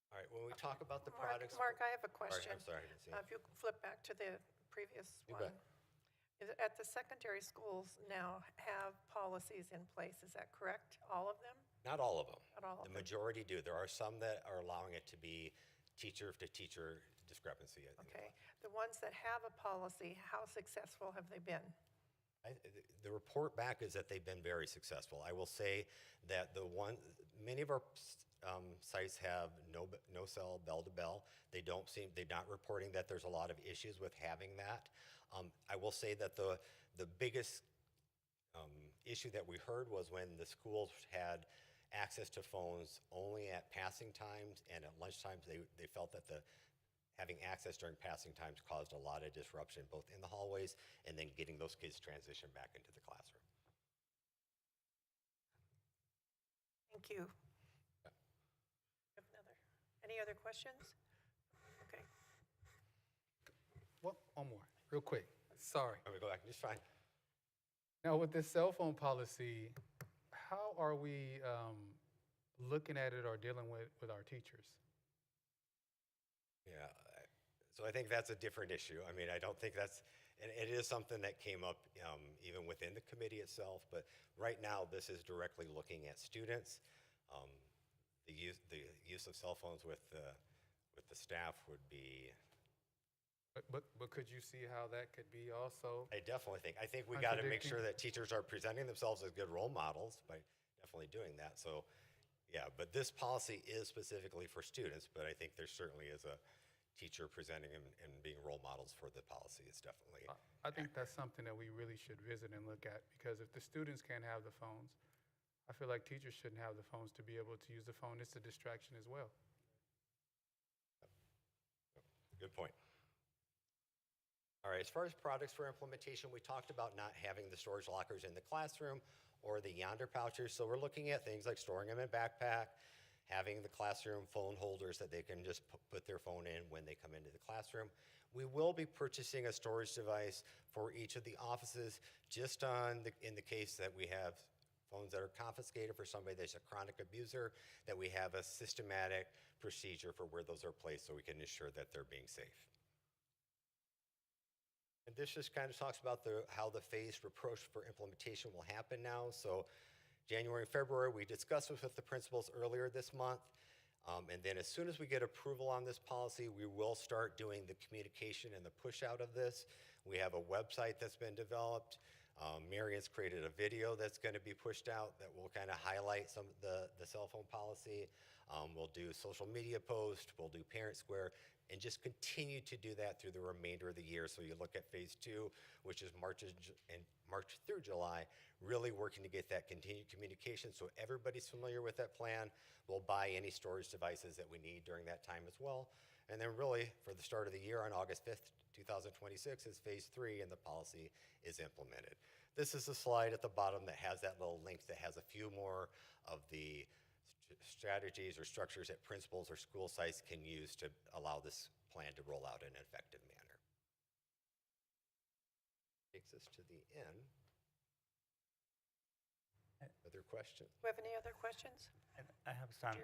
All right, when we talk about the products. Mark, I have a question. I'm sorry, I didn't see it. If you flip back to the previous You one. bet. At the secondary schools now have policies in place, is that correct? All of them? Not all of them. Not all of The them. majority do. There are some that are allowing it to be teacher-to-teacher discrepancy. Okay. The ones that have a policy, how successful have they been? The report back is that they've been very successful. I will say that many of our sites have no cell bell to bell. They're not reporting that there's a lot of issues with having that. I will say that the biggest issue that we heard was when the schools had access to phones only at passing times and at lunch times. They felt that having access during passing times caused a lot of disruption, both in the hallways and then getting those kids transitioned back into the classroom. Thank you. Yeah. Any other questions? Okay. Well, one more, real quick. Sorry. I'm gonna go back, just fine. Now, with this cell phone policy, how are we looking at it or dealing with our teachers? Yeah, so I think that's a different issue. I mean, I don't think that's, and it is something that came up even within the committee itself, but right now this is directly looking at students. The use of cell phones with the staff would be. But could you see how that could be also? I definitely think we got to make sure that teachers are presenting themselves as good role models by definitely doing that. So, yeah, but this policy is specifically for students, but I think there certainly is teacher presenting and being role models for the policy is definitely. I think that's something that we really should visit and look at, because if the students can't have the phones, I feel like teachers shouldn't have the phones to be able to use the phone. It's a distraction as well. Good point. All right, as far as products for implementation, we talked about not having the storage lockers in the classroom or the yonder pouches. So we're looking at things like storing them in backpack, having the classroom phone holders that they can just put their phone in when they come into the classroom. We will be purchasing a storage device for each of the offices, just in the case that we have phones that are confiscated for somebody that's a chronic abuser, that we have a systematic procedure for where those are placed so we can ensure that they're being safe. And this just kind of talks about how the phased approach for implementation will happen now. So January and February, we discussed this with the principals earlier this month. And then as soon as we get approval on this policy, we will start doing the communication and the push out of this. We have a website that's been developed. Marion's created a video that's going to be pushed out that will kind of highlight some of the cell phone policy. We'll do social media posts, we'll do Parent Square, and just continue to do that through the remainder of the year. So you look at phase 2, which is March through July, really working to get that continued communication so everybody's familiar with that plan. We'll buy any storage devices that we need during that time as well. And then really, for the start of the year on August 5th, 2026 is phase 3 and the policy is implemented. This is a slide at the bottom that has that little link that has a few more of the strategies or structures that principals or school sites can use to allow this plan to roll out in an effective manner. Takes us to the end. Other questions? Do we have any other questions? I have some.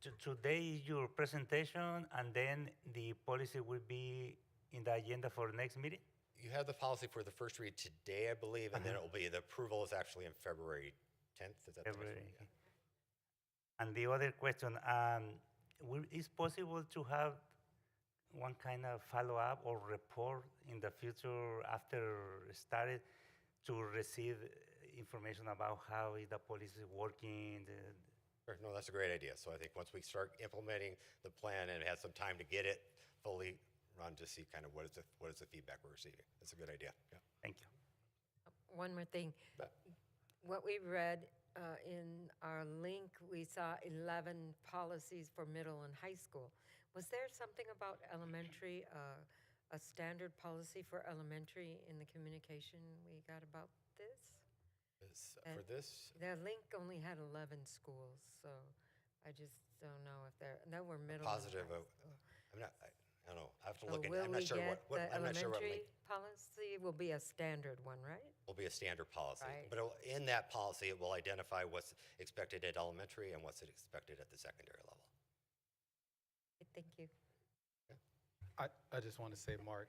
Drew? Today is your presentation, and then the policy will be in the agenda for next meeting? You have the policy for the first read today, I believe, and then it will be, the approval is actually in February 10th. Is that the next one? February. Yeah. And the other question, is possible to have one kind of follow-up or report in the future after started to receive information about how is the policy working? Sure. No, that's a great idea. So I think once we start implementing the plan and have some time to get it fully run, to see kind of what is the feedback we're receiving. That's a good idea. Yeah. Thank you. One more thing. Bet. What we read in our link, we saw 11 policies for middle and high school. Was there something about elementary, a standard policy for elementary in the communication we got about this? For this? Their link only had 11 schools, so I just don't know if there were middle. Positive. And high school. I don't know. I have to So look at it. will I'm not we sure get what the I'm not sure what elementary link policy will be a standard one, right? will be a standard policy. Right. But in that policy, it will identify what's expected at elementary and what's expected at the secondary level. Thank you. I just want to say, Mark,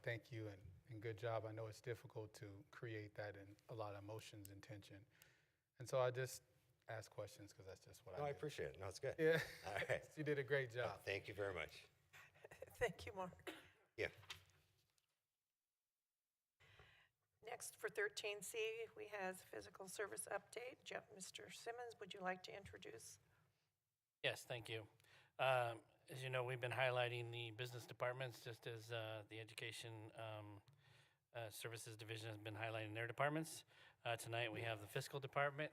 thank you and good job. I know it's difficult to create that in a lot of emotions and tension. And so I just ask questions because that's just what No, I do. appreciate it. No, it's good. Yeah. All right. You did a great job. Thank you very much. Thank you, Mark. Yeah. Next, for 13C, we have physical service update. Mr. Simmons, would you like to introduce? Yes, thank you. As you know, we've been highlighting the business departments, just as the Education Services Division has been highlighting their departments. Tonight, we have the fiscal department.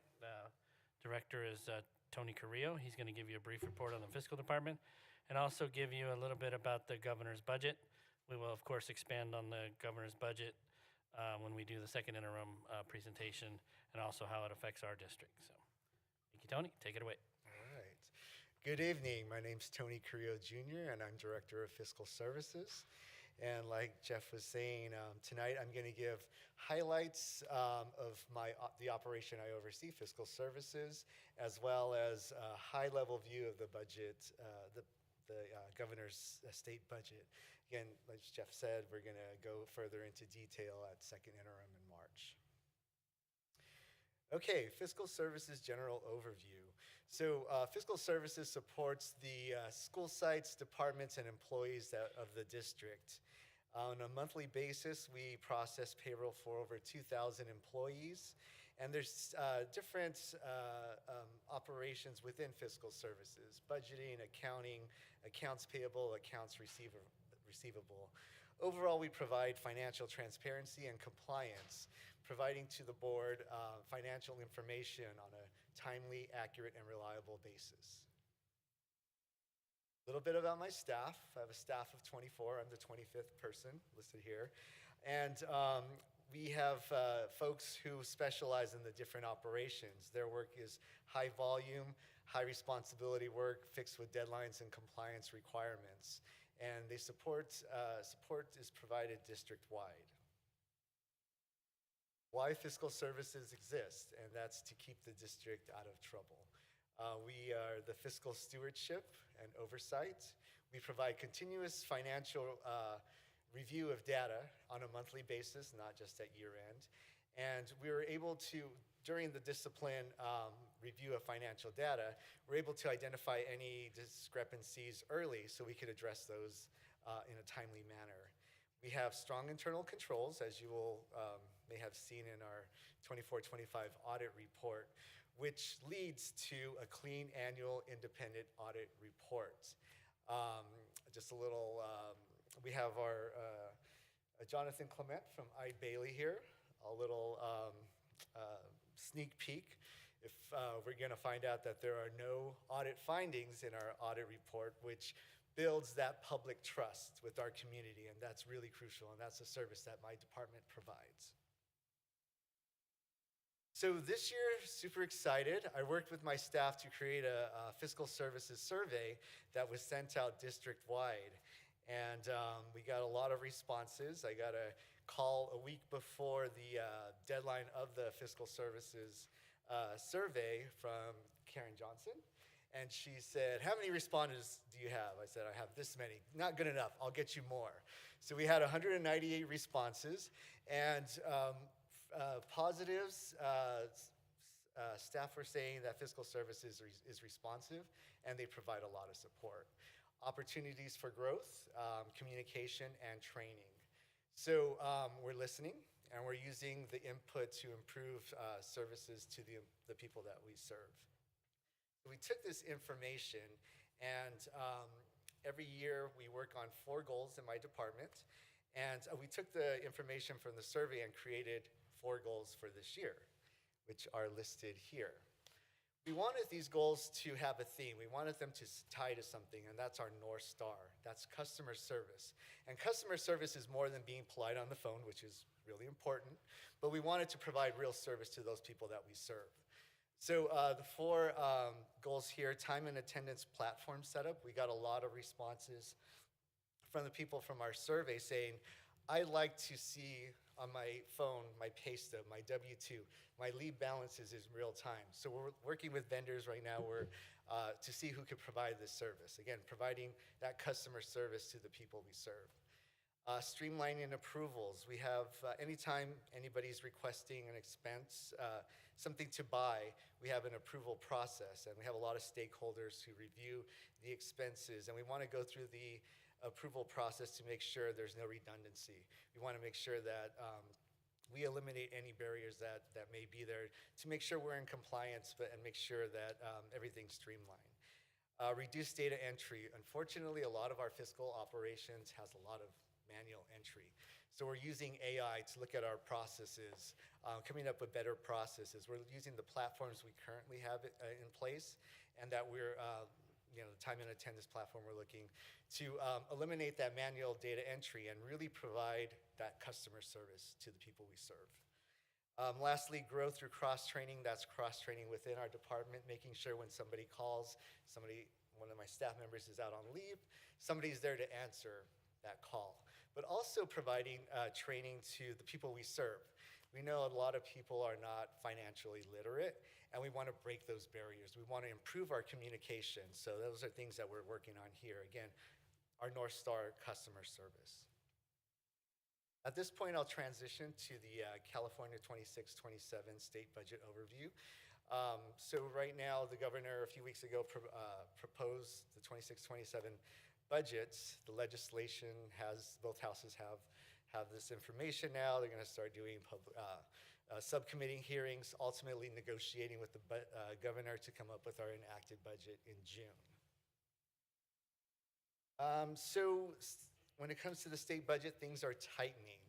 Director is Tony Carrillo. He's going to give you a brief report on the fiscal department and also give you a little bit about the governor's budget. We will, of course, expand on the governor's budget when we do the second interim presentation, and also how it affects our district. So, thank you, Tony. Take it away. All right. Good evening. My name's Tony Carrillo Jr., and I'm Director of Fiscal Services. And like Jeff was saying, tonight I'm going to give highlights of the operation I oversee, Fiscal Services, as well as a high-level view of the budget, the governor's state budget. Again, like Jeff said, we're going to go further into detail at second interim in March. Okay, Fiscal Services General Overview. So Fiscal Services supports the school sites, departments, and employees of the district. On a monthly basis, we process payroll for over 2,000 employees, And there's different operations within fiscal services: budgeting, accounting, accounts payable, accounts receivable. Overall, we provide financial transparency and compliance, providing to the board financial information on a timely, accurate, and reliable basis. A little bit about my staff. I have a staff of 24. I'm the 25th person listed here. And we have folks who specialize in the different operations. Their work is high volume, high responsibility work, fixed with deadlines and compliance requirements. And they support is provided district-wide. Why fiscal services exist, and that's to keep the district out of trouble. We are the fiscal stewardship and oversight. We provide continuous financial review of data on a monthly basis, not just at year end. And we were able to, during the discipline review of financial data, we're able to identify any discrepancies early so we could address those in a timely manner. We have strong internal controls, as you will may have seen in our 24-25 audit report, which leads to a clean annual independent audit report. Just a little, we have our Jonathan Clement from Ide Bailey here, a little sneak peek. If we're gonna find out that there are no audit findings in our audit report, which builds that public trust with our community, and that's really crucial, and that's a service that my department provides. So this year, super excited. I worked with my staff to create a fiscal services survey that was sent out district-wide. And we got a lot of responses. I got a call a week before the deadline of the fiscal services survey from Karen Johnson. And she said, "How many respondents do you have?" I said, "I have this many." "Not good enough, I'll get you more." So we had 198 responses. And positives, staff were saying that fiscal services is responsive and they provide a lot of support. Opportunities for growth, communication, and training. So we're listening and we're using the input to improve services to the people that we serve. We took this information and every year we work on 4 goals in my department. And we took the information from the survey and created 4 goals for this year, which are listed here. We wanted these goals to have a theme. We wanted them to tie to something, and that's our North Star. That's customer service. And customer service is more than being polite on the phone, which is really important, but we wanted to provide real service to those people that we serve. So the 4 goals here: time and attendance platform setup. We got a lot of responses from the people from our survey saying, "I like to see on my phone my pay stub, my W-2, my leave balances in real time." So we're working with vendors right now to see who can provide this service. Again, providing that customer service to the people we serve. Streamlining approvals. We have, anytime anybody's requesting an expense, something to buy, we have an approval process, and we have a lot of stakeholders who review the expenses, and we want to go through the approval process to make sure there's no redundancy. We want to make sure that we eliminate any barriers that may be there to make sure we're in compliance and make sure that everything's streamlined. Reduce data entry. Unfortunately, a lot of our fiscal operations has a lot of manual entry. So we're using AI to look at our processes, coming up with better processes. We're using the platforms we currently have in place, and that we're the time and attendance platform, we're looking to eliminate that manual data entry and really provide that customer service to the people we serve. Lastly, grow through cross-training. That's cross-training within our department, making sure when somebody calls, one of my staff members is out on leave, somebody's there to answer that call. But also providing training to the people we serve. We know a lot of people are not financially literate, and we want to break those barriers. We want to improve our communication. So those are things that we're working on here. Again, our North Star customer service. At this point, I'll transition to the California 26-27 state budget overview. So right now, the governor a few weeks ago proposed the 26-27 budgets. The legislation both houses have this information now. They're going to start doing subcommittee hearings, ultimately negotiating with the governor to come up with our enacted budget in June. When it comes to the state budget, things are tightening.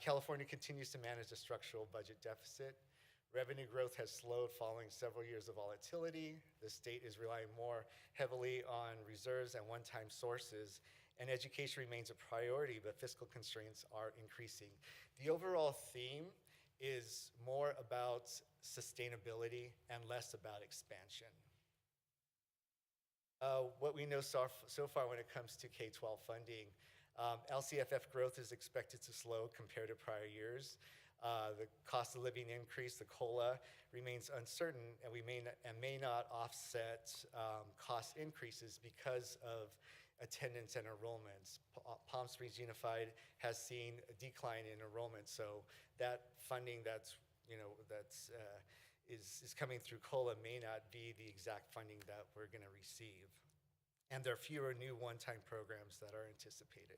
California continues to manage a structural budget deficit. Revenue growth has slowed following several years of volatility. The state is relying more heavily on reserves and one-time sources, and education remains a priority, but fiscal constraints are increasing. The overall theme is more about sustainability and less about expansion. What we know so far when it comes to K-12 funding, LCFF growth is expected to slow compared to prior years. The cost of living increase, the COLA, remains uncertain, and may not offset cost increases because of attendance and enrollments. Palm Springs Unified has seen a decline in enrollment, so that funding is coming through COLA may not be the exact funding that we're going to receive. And there are fewer new one-time programs that are anticipated.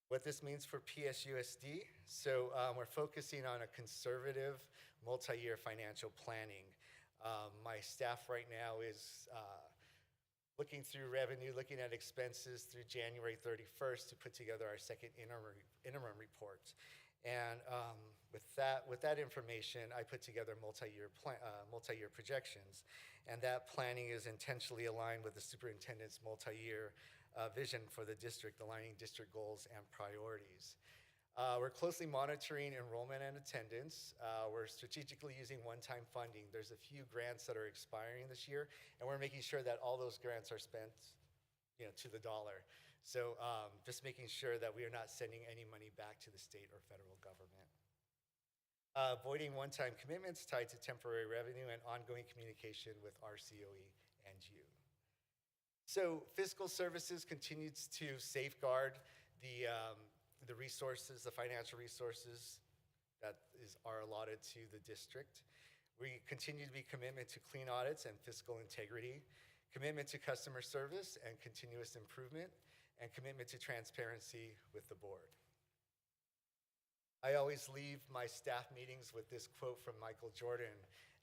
What this means for PSUSD, so we're focusing on a conservative multi-year financial planning. My staff right now is looking through revenue, looking at expenses through January 31st to put together our second interim report. And with that information, I put together multi-year projections, and that planning is intentionally aligned with the superintendent's multi-year vision for the district, aligning district goals and priorities. We're closely monitoring enrollment and attendance. We're strategically using one-time funding. There's a few grants that are expiring this year, and we're making sure that all those grants are spent, to the dollar. So just making sure that we are not sending any money back to the state or federal government. Avoiding one-time commitments tied to temporary revenue and ongoing communication with RCOE and you. So fiscal services continues to safeguard the resources, the financial resources that are allotted to the district. We continue to be committed to clean audits and fiscal integrity, commitment to customer service and continuous improvement, and commitment to transparency with the board. I always leave my staff meetings with this quote from Michael Jordan,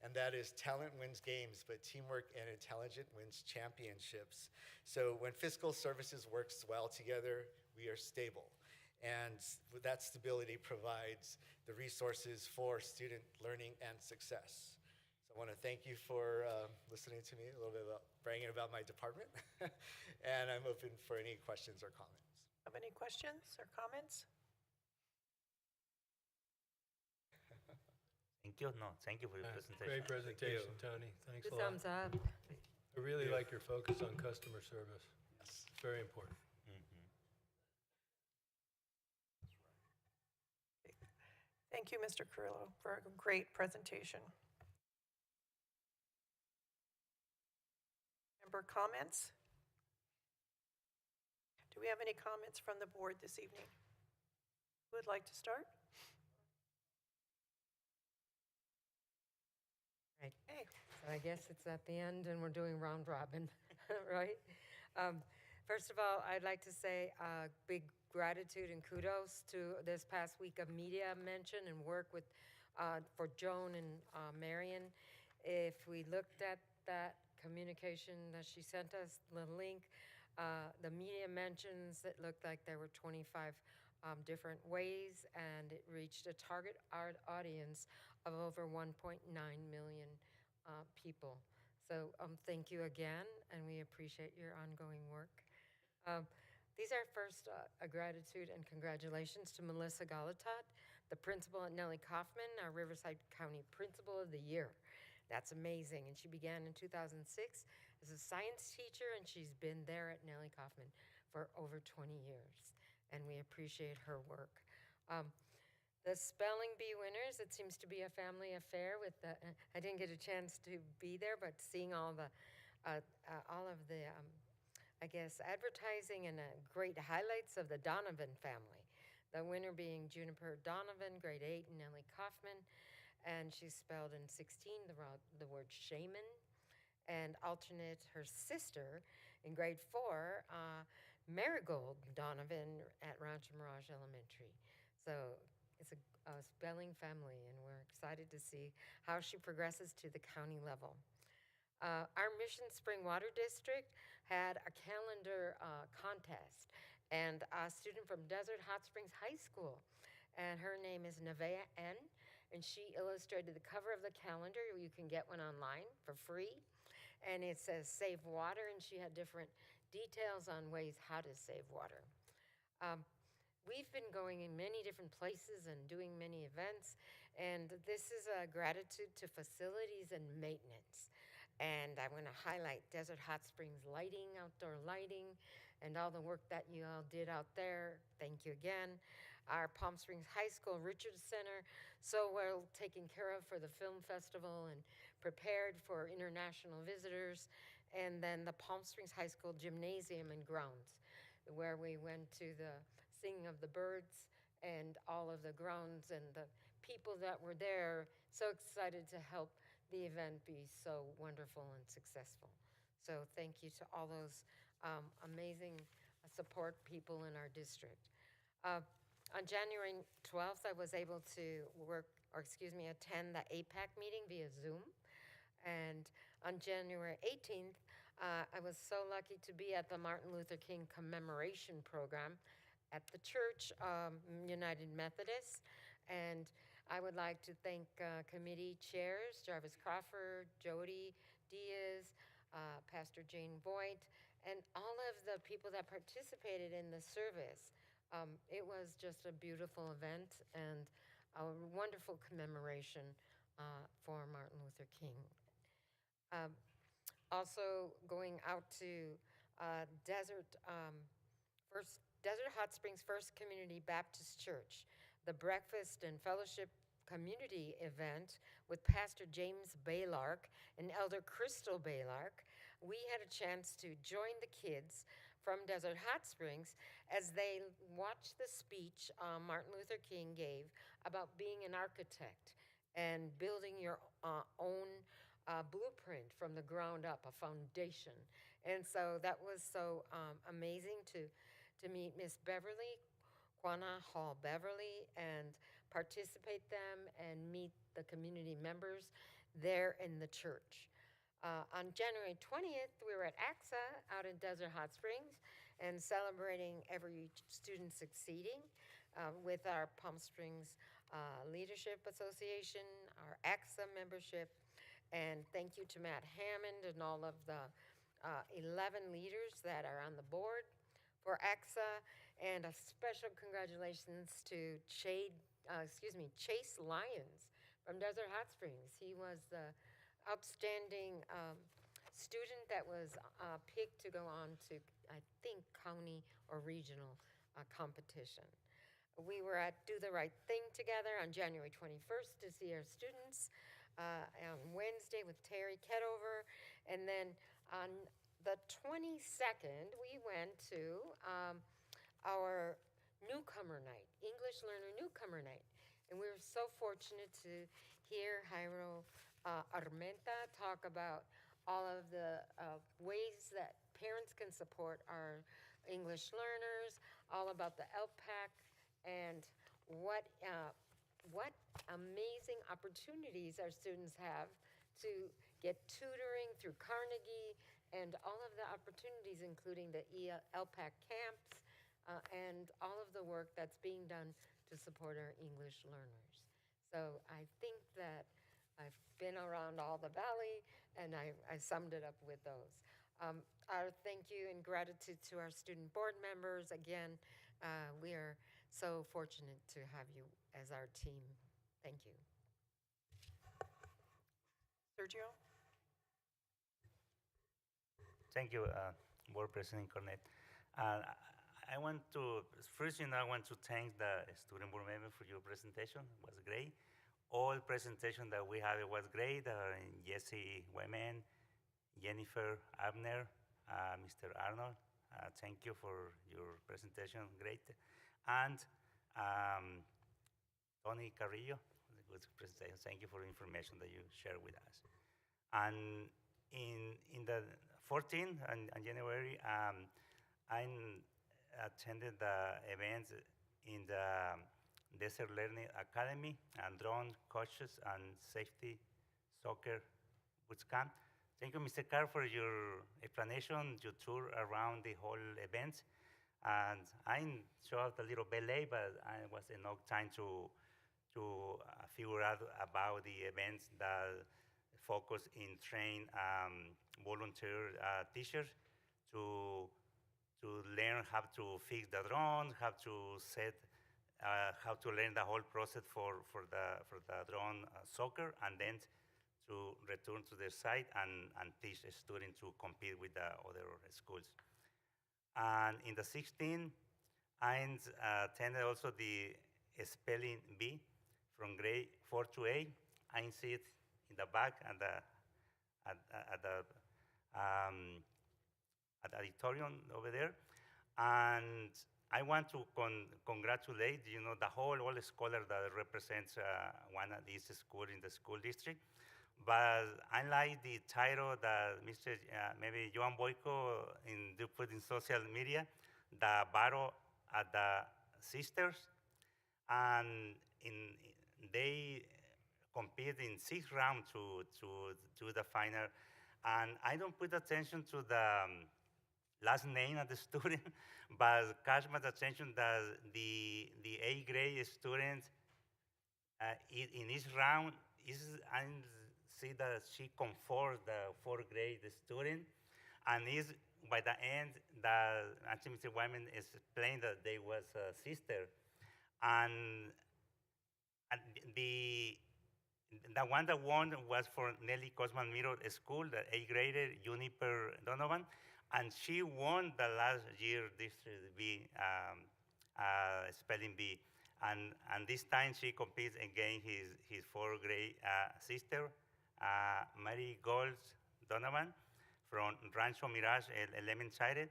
and that is, "Talent wins games, but teamwork and intelligence wins championships." So when fiscal services works well together, we are stable. And that stability provides the resources for student learning and success. So I want to thank you for listening to me a little bit about bragging about my department. And I'm open for any questions or comments. Have any questions or comments? Thank you. No, thank you for your presentation. Great presentation, Tony. Thanks a lot. Thumbs up. I really like your focus on customer service. Yes. It's very important. Thank you, Mr. Carrillo, for a great presentation. Member comments? Do we have any comments from the board this evening? Who would like to start? Right. Hey. So I guess it's at the end and we're doing round robin, right? First of all, I'd like to say big gratitude and kudos to this past week of media mention and work with for Joan and Marion. If we looked at that communication that she sent us, the link, the media mentions, it looked like there were 25 different ways, and it reached a target audience of over 1.9 million people. So thank you again, and we appreciate your ongoing work. These are first a gratitude and congratulations to Melissa Galatat, the principal at Nellie Kaufman, our Riverside County Principal of the Year. That's amazing, and she began in 2006 as a science teacher, and she's been there at Nellie Kaufman for over 20 years, and we appreciate her work. The spelling bee winners, it seems to be a family affair with the, I didn't get a chance to be there, but seeing all of the, I guess, advertising and great highlights of the Donovan family. The winner being Juniper Donovan, grade 8, and Nellie Kaufman, and she spelled in 16 the word shaman, and alternate her sister in grade 4, Marigold Donovan at Rancho Mirage Elementary. So is a spelling family, and we're excited to see how she progresses to the county level. Our Mission Spring Water District had a calendar contest, and a student from Desert Hot Springs High School, and her name is Nevaeh N., and she illustrated the cover of the calendar. You can get one online for free, and it says Save Water, and she had different details on ways how to save water. We've been going in many different places and doing many events, and this is a gratitude to facilities and maintenance. And I want to highlight Desert Hot Springs lighting, outdoor lighting, and all the work that you all did out there. Thank you again. Our Palm Springs High School Richards Center, so well taken care of for the film festival and prepared for international visitors. And then the Palm Springs High School Gymnasium and grounds, where we went to the singing of the birds and all of the grounds and the people that were there, so excited to help the event be so wonderful and successful. So thank you to all those amazing support people in our district. On January 12th, I was able to attend the APAC meeting via Zoom. And on January 18th, I was so lucky to be at the Martin Luther King commemoration program at the church, United Methodist. And I would like to thank committee chairs, Jarvis Crawford, Jody Diaz, Pastor Jane Voigt, and all of the people that participated in the service. It was just a beautiful event and a wonderful commemoration for Martin Luther King. Also going out to Desert Hot Springs First Community Baptist Church, the breakfast and fellowship community event with Pastor James Baylark and Elder Crystal Baylark. We had a chance to join the kids from Desert Hot Springs as they watched the speech Martin Luther King gave about being an architect and building your own blueprint from the ground up, a foundation. And so that was so amazing to meet Miss Beverly, Quana Hall Beverly, and participate them and meet the community members there in the church. On January 20th, we were at AXA out in Desert Hot Springs and celebrating every student succeeding with our Palm Springs Leadership Association, our AXA membership, and thank you to Matt Hammond and all of the 11 leaders that are on the board for AXA, and a special congratulations to Chase Lyons from Desert Hot Springs. He was the outstanding student that was picked to go on to, I think, county or regional competition. We were at Do the Right Thing together on January 21st to see our students. On Wednesday with Terry Ketover, and then on the 22nd, we went to our newcomer night, English Learner Newcomer Night, and we were so fortunate to hear Jairo Armenta talk about all of the ways that parents can support our English learners, all about the LPAC, and what amazing opportunities our students have to get tutoring through Carnegie and all of the opportunities, including the LPAC camps and all of the work that's being done to support our English learners. So I think that I've been around all the valley and I summed it up with those. Our thank you and gratitude to our student board members. Again, we are so fortunate to have you as our team. Thank you. Sergio? Thank you, Board President Cornet. I want to thank the student board member for your presentation. It was great. All presentation that we had was great. Jesse Weman, Jennifer Abner, Mr. Arnold, thank you for your presentation, great. And Tony Carrillo, good presentation. Thank you for the information that you shared with us. And in the 14th on January, I attended the events in the Desert Learning Academy, and drone coaches and safety soccer boot camp. Thank you, Mr. Carr, for your explanation, your tour around the whole event. And I showed up a little bit late, but I was enough time to figure out about the events that focus in train volunteer teachers to learn how to fix the drone, how to set, how to learn the whole process for the drone soccer, and then to return to their site and teach a student to compete with the other schools. And in the 16th, I attended also the spelling bee from grade 4 to 8. I see it in the back at the auditorium over there. And I want to congratulate, the whole scholar that represents one of these schools in the school district. But I like the title that Mr. Maybe Joan Boyko put in social media, the battle at the sisters, and they compete in 6 rounds to the final. And I don't put attention to the last name of the student, but catch my attention that the 8th grade student in each round I see that she comforts the 4th grade student, and by the end that actually Mr. Wyman explained that they was a sister, and the one that won was for Nelly Cosman Middle School, the 8th grader Juniper Donovan, and she won the last year District B spelling bee. And this time she competes against his 4th grade sister, Mary Gold Donovan from Rancho Mirage Elementary.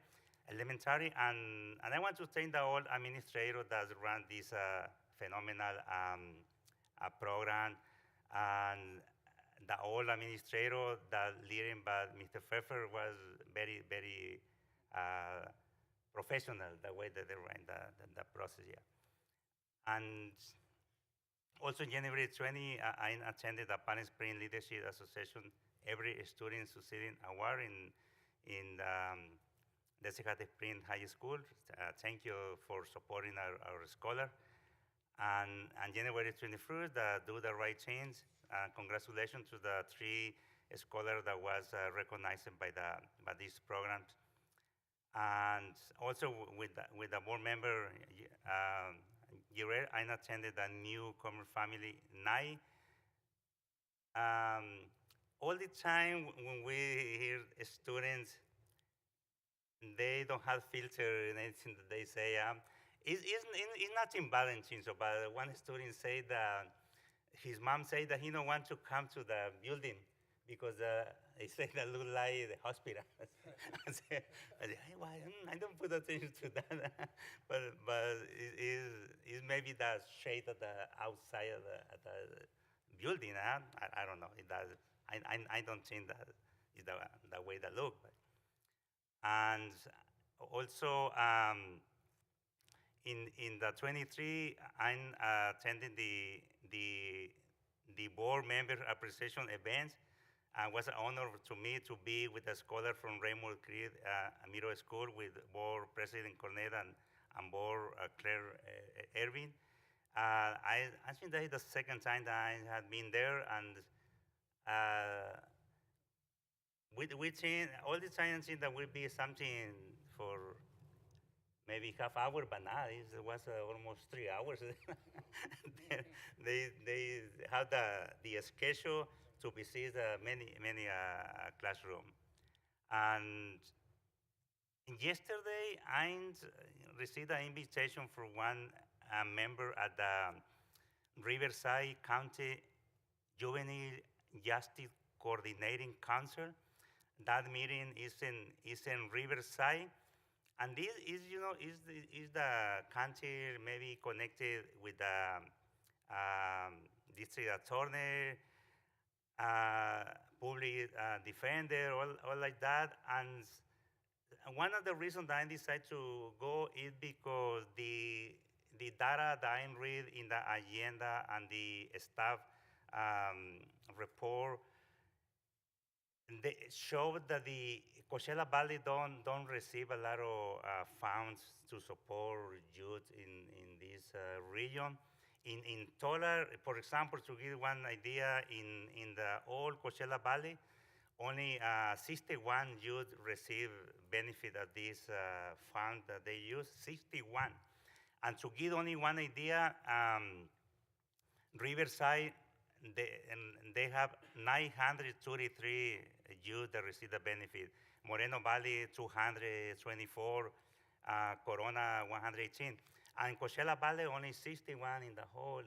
And I want to thank the old administrator that ran this phenomenal program, and the old administrator that leading by Mr. Pfeffer was very, very professional, the way that they ran the process here. And also January 20, I attended the Palm Springs Leadership Association Every Student Succeeding Award in Desert Springs High School. Thank you for supporting our scholar. And January 21st, Do the Right Things. Congratulations to the 3 scholars that was recognized by these programs. And also with the board member, I attended a newcomer family night. All the time when we hear students, they don't have filter in anything that they say. It's nothing bad and things, but one student said that his mom said that he don't want to come to the building because he said that look like the hospital. I said, hey, why? I don't put attention to that. but it's maybe the shade at the outside of the building. I don't know. It does. I don't think that is the way that look. And also in the 23, I'm attending the board member appreciation events. It was an honor to me to be with a scholar from Raymond Creed Middle School with board president Cornet and board Claire Irving. I think that is the second time that I had been there, and we think all the time that will be something for maybe half hour, but now it was almost 3 hours. they have the schedule to visit many classrooms. And yesterday, I received an invitation from one member at the Riverside County Juvenile Justice Coordinating Council. That meeting is in Riverside. And this is, is the county maybe connected with the district attorney, public defender, all like that. And one of the reasons that I decided to go is because the data that I read in the agenda and the staff report, they show that the Coachella Valley don't receive a lot of funds to support youth in this region. In total, for example, to give one idea, in the old Coachella Valley, only 61 youth receive benefit of this fund that they use, 61. And to give only one idea, Riverside, they have 933 youth that receive the benefit. Moreno Valley, 224, Corona, 118. And Coachella Valley, only 61 in the whole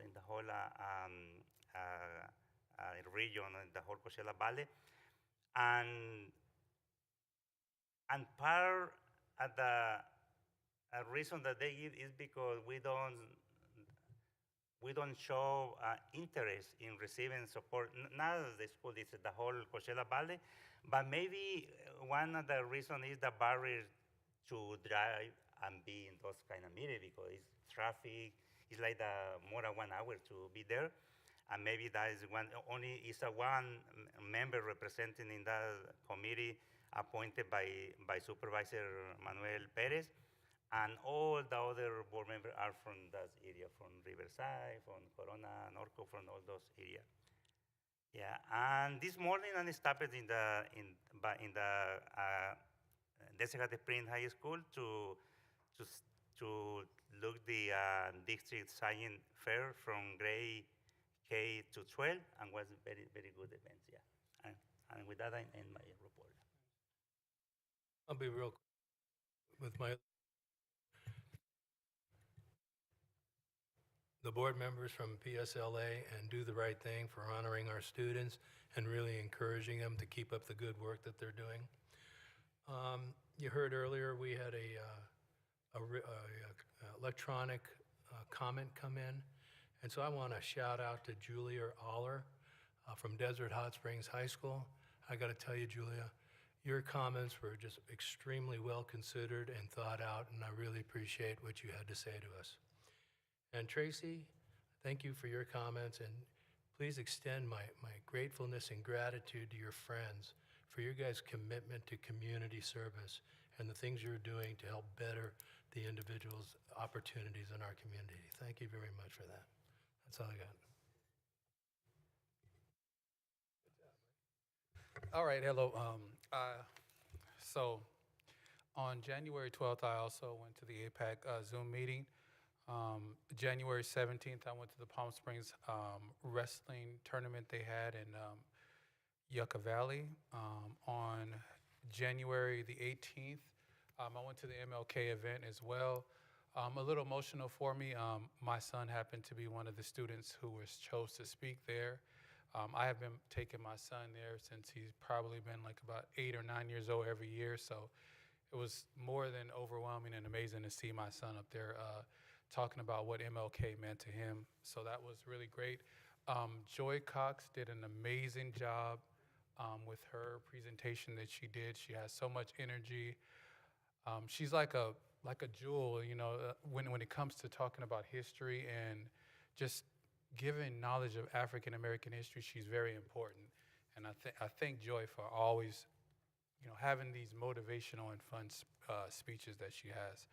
region, in the whole Coachella Valley. And part of the reason that they give is because we don't show interest in receiving support. Not the school, it's the whole Coachella Valley, but maybe one of the reasons is the barrier to drive and be in those kind of meetings, because it's traffic. It's like more than 1 hour to be there, and maybe that is one member representing in that committee appointed by Supervisor Manuel Perez. And all the other board members are from that area, from Riverside, from Corona, Norco, from all those areas. Yeah, and this morning I stopped in the Desert Spring High School to look the district science fair from grade K to 12, and was very good event. Yeah, and with that I end my report. I'll be real quick with the board members from PSLA and Do the Right Thing for honoring our students and really encouraging them to keep up the good work that they're doing. You heard earlier we had a electronic comment come in, and so I want to shout out to Julia Aller from Desert Hot Springs High School. I got to tell you, Julia, your comments were just extremely well considered and thought out, and I really appreciate what you had to say to us. And Tracy, thank you for your comments, and please extend my gratefulness and gratitude to your friends for your guys' commitment to community service and the things you're doing to help better the individuals' opportunities in our community. Thank you very much for that. That's all I got. All right, hello. So on January 12th, I also went to the APAC Zoom meeting. January 17th, I went to the Palm Springs wrestling tournament they had in Yucca Valley. On January the 18th, I went to the MLK event as well. A little emotional for me. My son happened to be one of the students who was chose to speak there. I have been taking my son there since he's probably been like about 8 or 9 years old every year. So it was more than overwhelming and amazing to see my son up there talking about what MLK meant to him. So that was really great. Joy Cox did an amazing job with her presentation that she did. She has so much energy. She's like a jewel, you know, when it comes to talking about history and just giving knowledge of African American history. She's very important, and I thank Joy for always, you know, having these motivational and fun speeches that she has.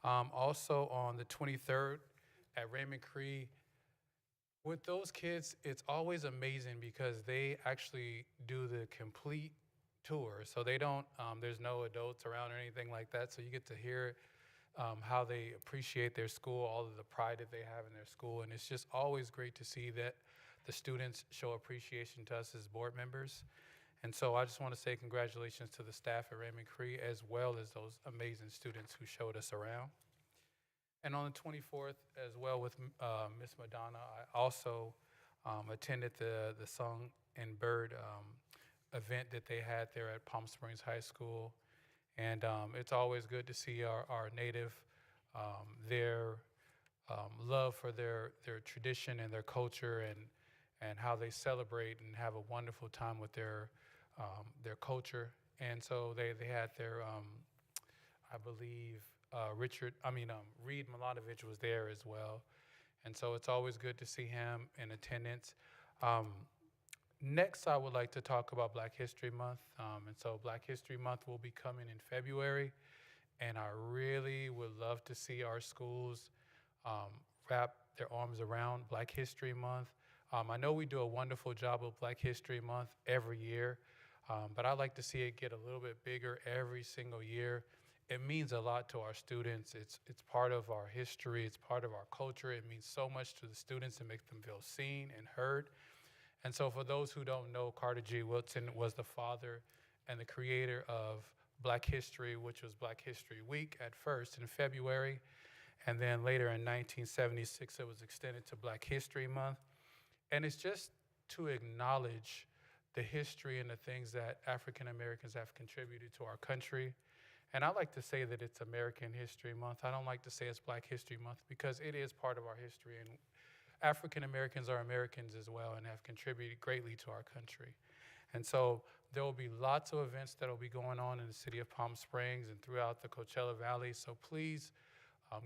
Also on the 23rd at Raymond Cree, with those kids, it's always amazing because they actually do the complete tour. So they don't, there's no adults around or anything like that. So you get to hear how they appreciate their school, all of the pride that they have in their school. And it's just always great to see that the students show appreciation to us as board members. And so I just want to say congratulations to the staff at Raymond Cree, as well as those amazing students who showed us around. And on the 24th, as well with Miss Madonna, I also attended the Song and Bird event that they had there at Palm Springs High School. And it's always good to see our native, their love for their tradition and their culture, and how they celebrate and have a wonderful time with their culture. And so they had their, I believe, Reed Milanovich was there as well. And so it's always good to see him in attendance. Next, I would like to talk about Black History Month. And so Black History Month will be coming in February. And I really would love to see our schools wrap their arms around Black History Month. I know we do a wonderful job of Black History Month every year, but I'd like to see it get a little bit bigger every single year. It means a lot to our students. It's part of our history. It's part of our culture. It means so much to the students. It makes them feel seen and heard. And so for those who don't know, Carter G. Woodson was the father and the creator of Black History, which was Black History Week at first in February. And then later in 1976, it was extended to Black History Month. And it's just to acknowledge the history and the things that African Americans have contributed to our country. And I like to say that it's American History Month. I don't like to say it's Black History Month because it is part of our history. And African Americans are Americans as well and have contributed greatly to our country. And so there will be lots of events that will be going on in the city of Palm Springs and throughout the Coachella Valley. So please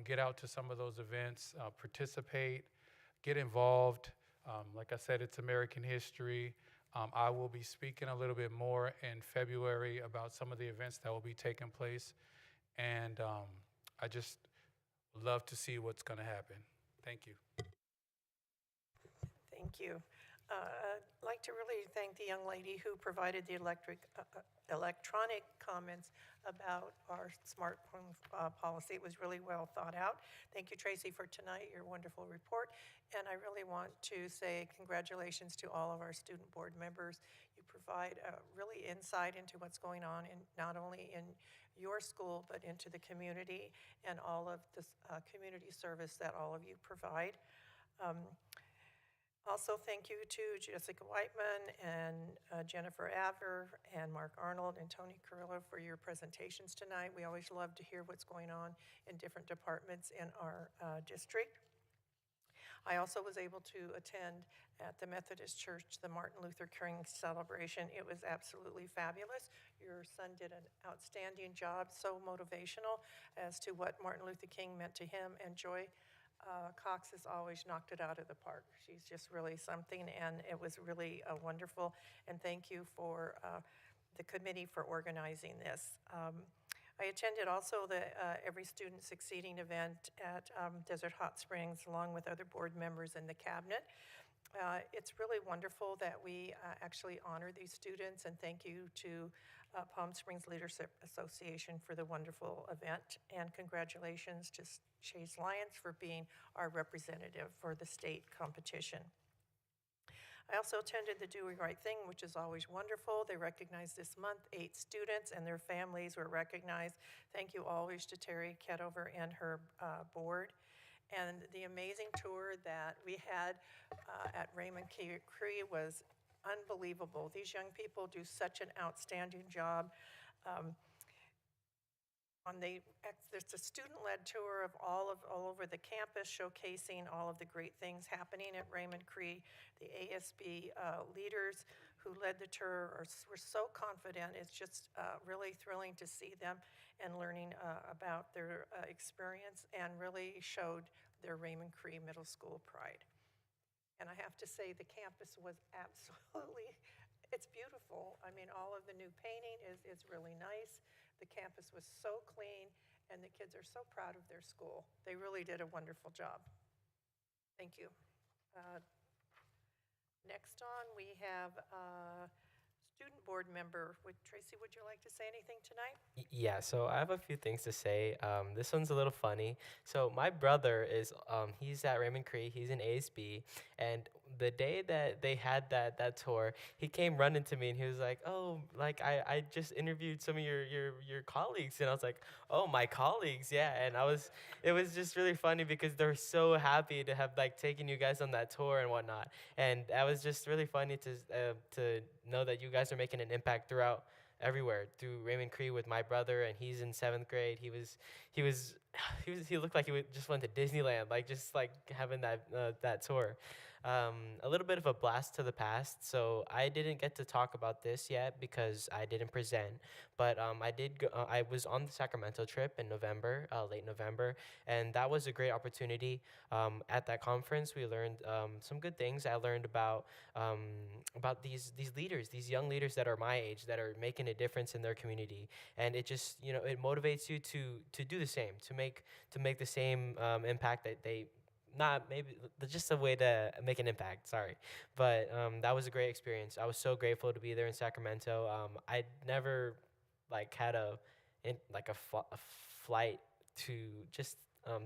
get out to some of those events, participate, get involved. Like I said, it's American history. I will be speaking a little bit more in February about some of the events that will be taking place. And I just would love to see what's going to happen. Thank you. Thank you. I'd like to really thank the young lady who provided the electronic comments about our smartphone policy. It was really well thought out. Thank you, Tracy, for tonight, your wonderful report. And I really want to say congratulations to all of our student board members. You provide really insight into what's going on in not only in your school, but into the community and all of the community service that all of you provide. Also, thank you to Jessica Whiteman and Jennifer Avner and Mark Arnold and Tony Carrillo for your presentations tonight. We always love to hear what's going on in different departments in our district. I also was able to attend at the Methodist Church the Martin Luther King celebration. It was absolutely fabulous. Your son did an outstanding job, so motivational as to what Martin Luther King meant to him, and Joy Cox has always knocked it out of the park. She's just really something, and it was really wonderful. And thank you for the committee for organizing this. I attended also the Every Student Succeeding event at Desert Hot Springs, along with other board members in the cabinet. It's really wonderful that we actually honor these students, and thank you to Palm Springs Leadership Association for the wonderful event, and congratulations to Chase Lyons for being our representative for the state competition. I also attended the Doing Right Thing, which is always wonderful. They recognized this month 8 students and their families were recognized. Thank you always to Terry Ketover and her board. And the amazing tour that we had at Raymond Cree was unbelievable. These young people do such an outstanding job. There's a student-led tour of all over the campus, showcasing all of the great things happening at Raymond Cree. The ASB leaders who led the tour were so confident. It's just really thrilling to see them and learning about their experience, and really showed their Raymond Cree Middle School pride. And I have to say, the campus was absolutely, it's beautiful. I mean, all of the new painting is really nice. The campus was so clean, and the kids are so proud of their school. They really did a wonderful job. Thank you. Next on, we have student board member. Tracy, would you like to say anything tonight? Yeah, so I have a few things to say. This one's a little funny. So my brother is, he's at Raymond Cree, he's in ASB, and the day that they had that tour, he came running to me and he was like, oh, like I just interviewed some of your colleagues, and I was like, oh, my colleagues, yeah, and it was just really funny because they were so happy to have like taken you guys on that tour and whatnot, and that was just really funny to know that you guys are making an impact throughout everywhere through Raymond Cree with my brother, and he's in 7th grade. He looked like he just went to Disneyland, like just like having that tour. A little bit of a blast to the past. So I didn't get to talk about this yet because I didn't present, but I did. I was on the Sacramento trip in November, late November, and that was a great opportunity. At that conference, we learned some good things. I learned about these leaders, these young leaders that are my age, that are making a difference in their community, and it just it motivates you to do the same, to make the same impact that they. Not maybe just a way to make an impact. Sorry, but that was a great experience. I was so grateful to be there in Sacramento. I never had a flight to just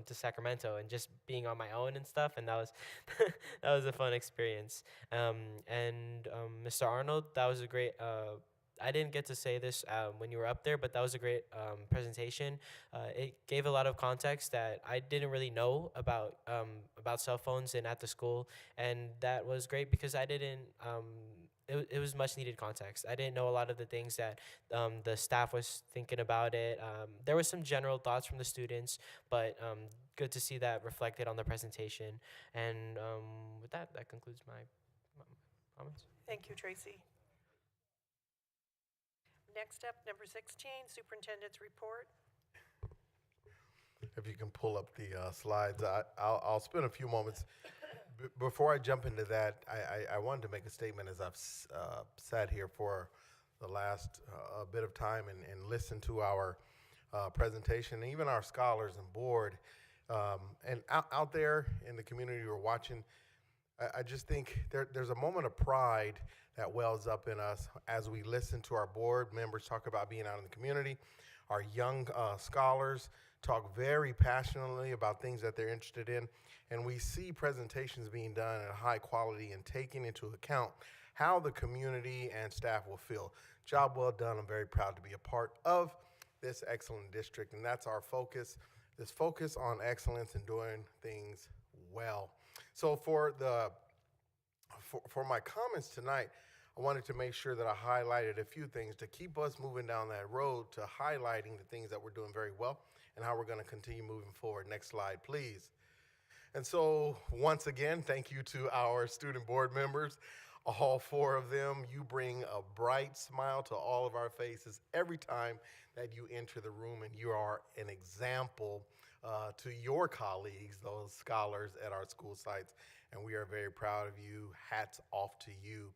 to Sacramento and just being on my own and stuff, and that was that was a fun experience. Mr. Arnold, that was a great. I didn't get to say this when you were up there, but that was a great presentation. It gave a lot of context that I didn't really know about cell phones and at the school, and that was great because I didn't. It was much needed context. I didn't know a lot of the things that the staff was thinking about it. There was some general thoughts from the students, but good to see that reflected on the presentation. And with that concludes my comments. Thank you, Tracy. Next up, number 16, Superintendent's Report. If you can pull up the slides, I'll spend a few moments. Before I jump into that, I wanted to make a statement as I've sat here for the last bit of time and listened to our presentation, and even our scholars and board. And out there in the community who are watching, I just think there's a moment of pride that wells up in us as we listen to our board members talk about being out in the community. Our young scholars talk very passionately about things that they're interested in, and we see presentations being done at a high quality and taking into account how the community and staff will feel. Job well done. I'm very proud to be a part of this excellent district, and that's our focus, this focus on excellence and doing things well. So for my comments tonight, I wanted to make sure that I highlighted a few things to keep us moving down that road to highlighting the things that we're doing very well and how we're going to continue moving forward. Next slide, please. And so once again, thank you to our student board members, all 4 of them. You bring a bright smile to all of our faces every time that you enter the room, and you are an example to your colleagues, those scholars at our school sites, and we are very proud of you. Hats off to you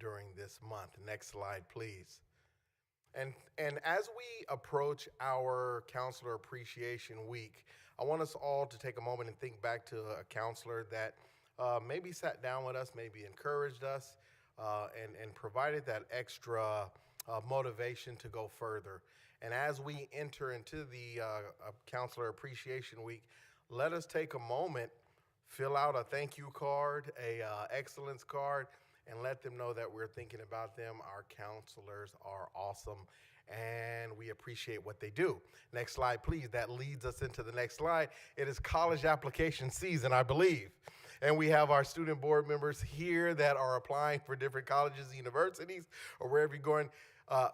during this month. Next slide, please. And as we approach our Counselor Appreciation Week, I want us all to take a moment and think back to a counselor that maybe sat down with us, maybe encouraged us, and provided that extra motivation to go further. And as we enter into the Counselor Appreciation Week, let us take a moment, fill out a thank you card, a excellence card, and let them know that we're thinking about them. Our counselors are awesome, and we appreciate what they do. Next slide, please. That leads us into the next slide. It is college application season, I believe. And we have our student board members here that are applying for different colleges, universities, or wherever you're going,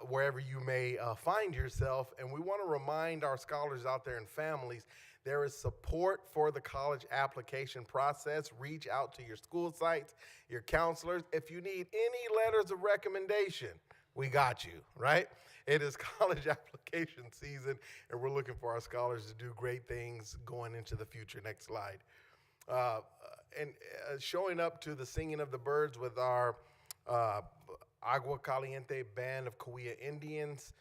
wherever you may find yourself. And we want to remind our scholars out there and families, there is support for the college application process. Reach out to your school sites, your counselors. If you need any letters of recommendation, we got you, right? It is college application season, and we're looking for our scholars to do great things going into the future. Next slide. Showing up to the singing of the birds with our Agua Caliente band of Cahuilla Indians,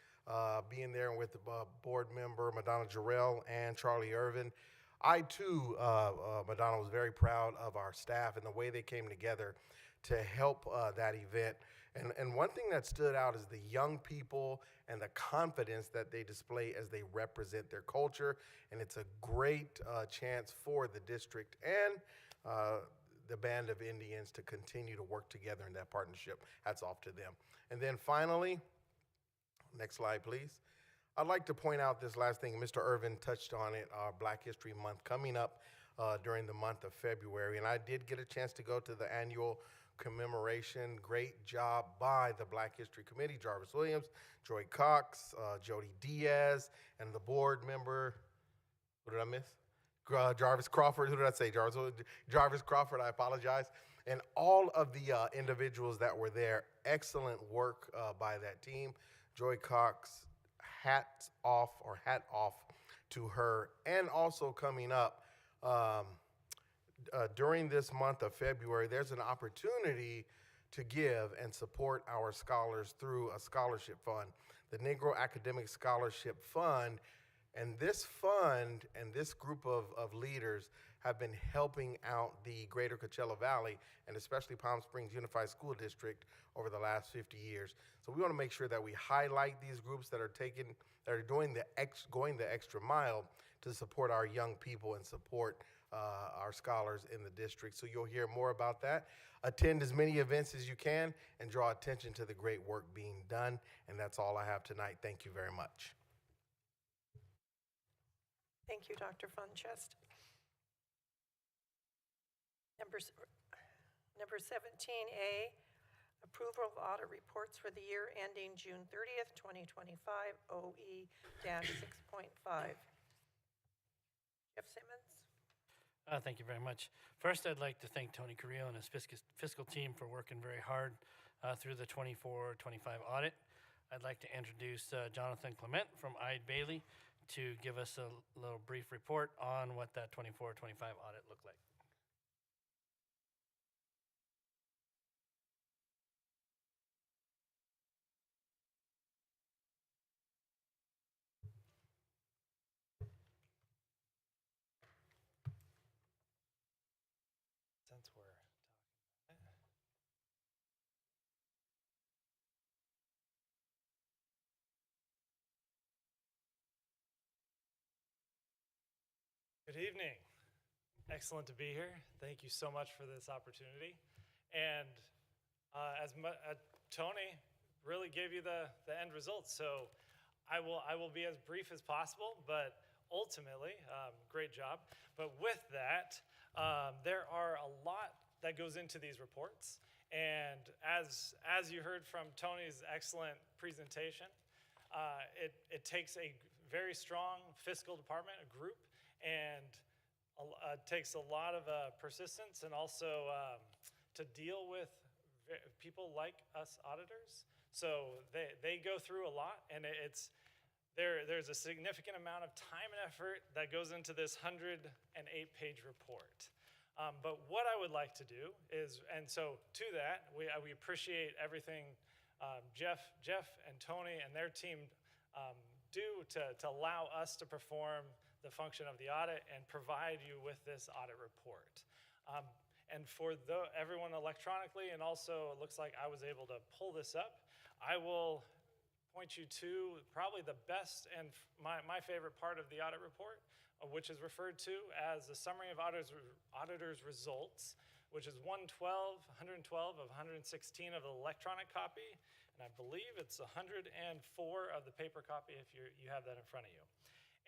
being there with the board member, Madonna Jarrell and Charlie Irvin. I too, Madonna, was very proud of our staff and the way they came together to help that event. And one thing that stood out is the young people and the confidence that they display as they represent their culture. And it's a great chance for the district and the Band of Indians to continue to work together in that partnership. Hats off to them. And then finally, next slide, please. I'd like to point out this last thing. Mr. Irvin touched on it, Black History Month coming up during the month of February. And I did get a chance to go to the annual commemoration. Great job by the Black History Committee, Jarvis Williams, Joy Cox, Jody Diaz, and the board member, what did I miss? Jarvis Crawford. Who did I say? Jarvis Crawford, I apologize. And all of the individuals that were there, excellent work by that team. Joy Cox, hat off to her. And also coming up, during this month of February, there's an opportunity to give and support our scholars through a scholarship fund, the Negro Academic Scholarship Fund. And this fund and this group of leaders have been helping out the greater Coachella Valley and especially Palm Springs Unified School District over the last 50 years. So we want to make sure that we highlight these groups that are going the extra mile to support our young people and support our scholars in the district. So you'll hear more about that. Attend as many events as you can and draw attention to the great work being done. And that's all I have tonight. Thank you very much. Thank you, Dr. Funchest. Number 17A, approval of audit reports for the year ending June 30th, 2025, OE-6.5. Jeff Simmons. Thank you very much. First, I'd like to thank Tony Carrillo and his fiscal team for working very hard through the 24-25 audit. I'd like to introduce Jonathan Clement from Ide Bailey to give us a little brief report on what that 24-25 audit looked like. Since we're talking about it. Good evening. Excellent to be here. Thank you so much for this opportunity. And Tony really gave you the end results, so I will be as brief as possible, but ultimately, great job. But with that, there are a lot that goes into these reports. And as you heard from Tony's excellent presentation, it takes a very strong fiscal department, a group, and takes a lot of persistence and also to deal with people like us auditors. So they go through a lot, and there's a significant amount of time and effort that goes into this 108-page report. But what I would like to do is, and so to that, we appreciate everything Jeff and Tony and their team do to allow us to perform the function of the audit and provide you with this audit report. And for everyone electronically, and also it looks like I was able to pull this up, I will point you to probably the best and my favorite part of the audit report, which is referred to as the summary of auditors' results, which is 112 of 116 of the electronic copy, and I believe it's 104 of the paper copy if you have that in front of you.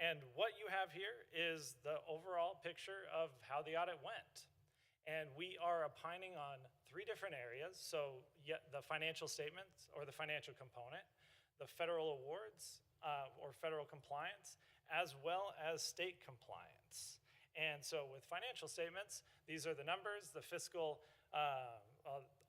And what you have here is the overall picture of how the audit went. And we are opining on 3 different areas. So the financial statements or the financial component, the federal awards or federal compliance, as well as state compliance. And so with financial statements, these are the numbers, the fiscal,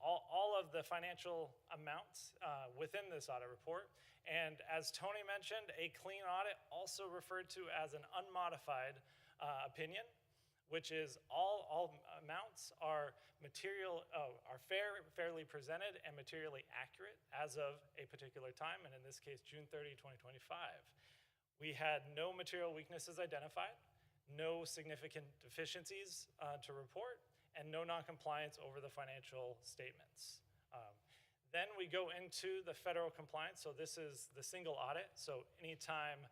all of the financial amounts within this audit report. And as Tony mentioned, a clean audit, also referred to as an unmodified opinion, which is all amounts are fairly presented and materially accurate as of a particular time, and in this case, June 30, 2025. We had no material weaknesses identified, no significant deficiencies to report, and no noncompliance over the financial statements. Then we go into the federal compliance. So this is the single audit. So anytime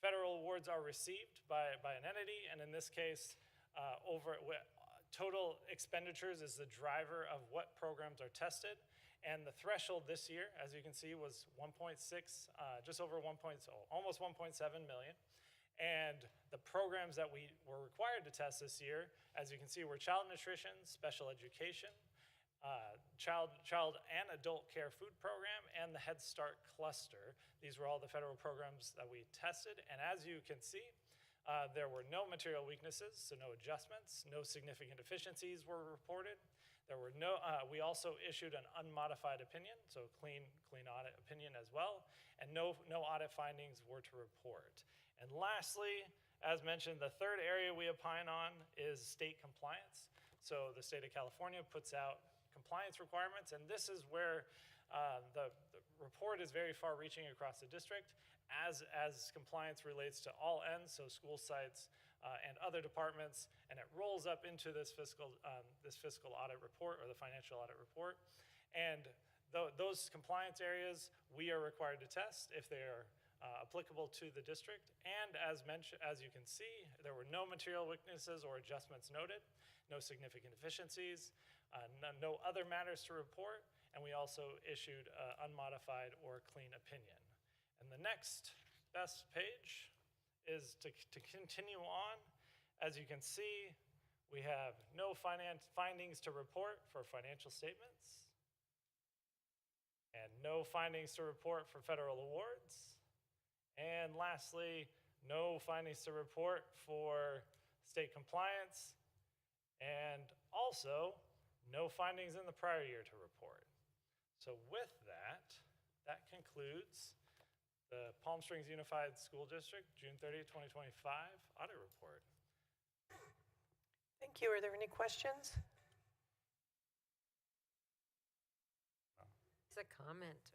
federal awards are received by an entity, and in this case, total expenditures is the driver of what programs are tested. And the threshold this year, as you can see, was 1.6, just over almost 1.7 million. And the programs that we were required to test this year, as you can see, were child nutrition, special education, child and adult care food program, and the Head Start cluster. These were all the federal programs that we tested. And as you can see, There were no material weaknesses, so no adjustments. No significant deficiencies were reported. There were no. We also issued an unmodified opinion, so clean audit opinion as well, and no audit findings were to report. And lastly, as mentioned, the third area we opine on is state compliance. So the state of California puts out compliance requirements, and this is where the report is very far-reaching across the district as compliance relates to all ends, so school sites and other departments, and it rolls up into this fiscal audit report or the financial audit report. And those compliance areas we are required to test if they are applicable to the district. And as mentioned, as you can see, there were no material weaknesses or adjustments noted, no significant deficiencies, no other matters to report, and we also issued unmodified or clean opinion. And the next best page is to continue on. As you can see, we have no findings to report for financial statements, and no findings to report for federal awards. And lastly, no findings to report for state compliance, and also no findings in the prior year to report. So with that, that concludes the Palm Springs Unified School District, June 30th, 2025 audit report. Thank you. Are there any questions? It's a comment.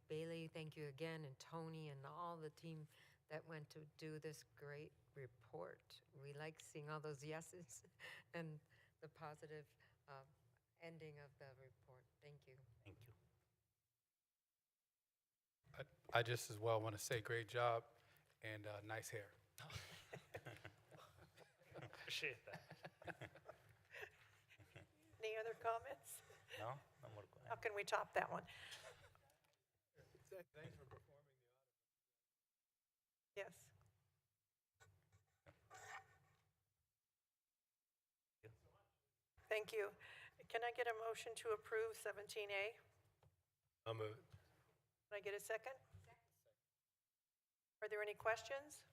Bailey, thank you again, and Tony and all the team that went to do this great report. We like seeing all those yeses and the positive ending of the report. Thank you. Thank you. I just as well want to say great job and nice hair. Appreciate that. Any other comments? No? No more questions. How can we top that one? Thanks for performing the audit. Yes. Thank you. Can I get a motion to approve 17A? I'll move it. Can I get a second? Are there any questions?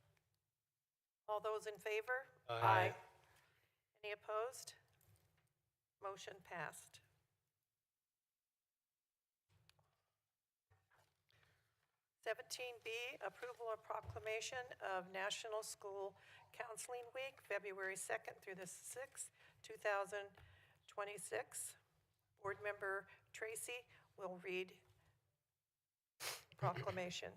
All those in favor? Aye. Any opposed? Motion passed. (17B), approval of proclamation of National School Counseling Week, February 2nd through the 6th, 2026. Board Member Tracy will read proclamation.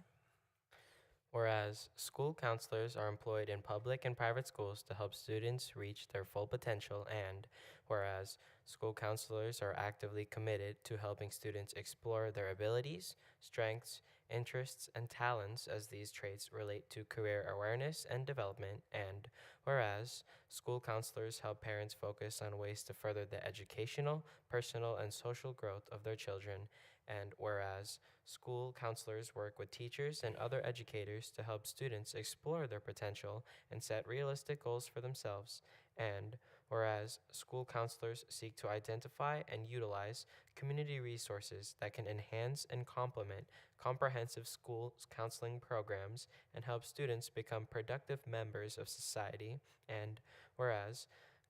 Whereas school counselors are employed in public and private schools to help students reach their full potential, and whereas school counselors are actively committed to helping students explore their abilities, strengths, interests, and talents as these traits relate to career awareness and development, and whereas school counselors help parents focus on ways to further the educational, personal, and social growth of their children, and whereas school counselors work with teachers and other educators to help students explore their potential and set realistic goals for themselves, and whereas school counselors seek to identify and utilize community resources that can enhance and complement comprehensive school counseling programs and help students become productive members of society, and whereas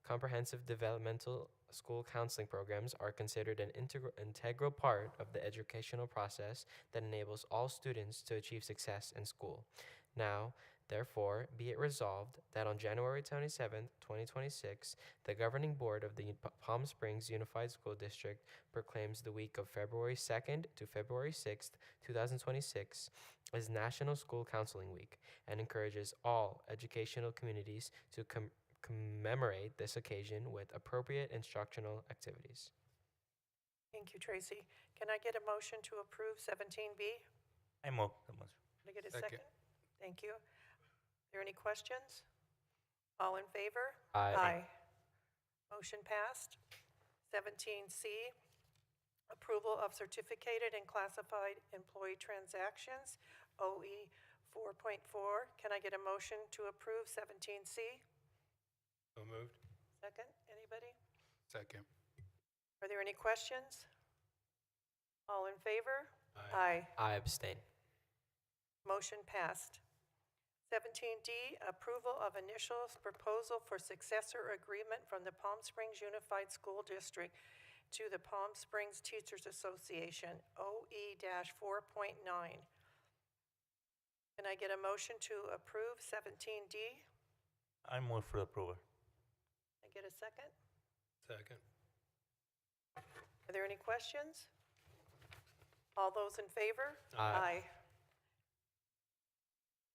comprehensive developmental school counseling programs are considered an integral part of the educational process that enables all students to achieve success in school. Now, therefore, be it resolved that on January 27, 2026, the governing board of the Palm Springs Unified School District proclaims the week of February 2nd to February 6th, 2026 as National School Counseling Week, and encourages all educational communities to commemorate this occasion with appropriate instructional activities. Thank you, Tracy. Can I get a motion to approve 17B? I move the motion. Can I get a Second. second? Thank you. Are there any questions? All in favor? Aye. Motion passed. 17C, approval of certificated and classified employee transactions, OE 4.4. Can I get a motion to approve 17C? So moved. Second, anybody? Second. Are there any questions? All in favor? I abstain. Motion passed. 17D, approval of initial proposal for successor agreement from the Palm Springs Unified School District to the Palm Springs Teachers Association, OE-4.9. Can I get a motion to approve 17D? I move for approval. Can I get a second? Second. Are there any questions? All those in favor? Aye.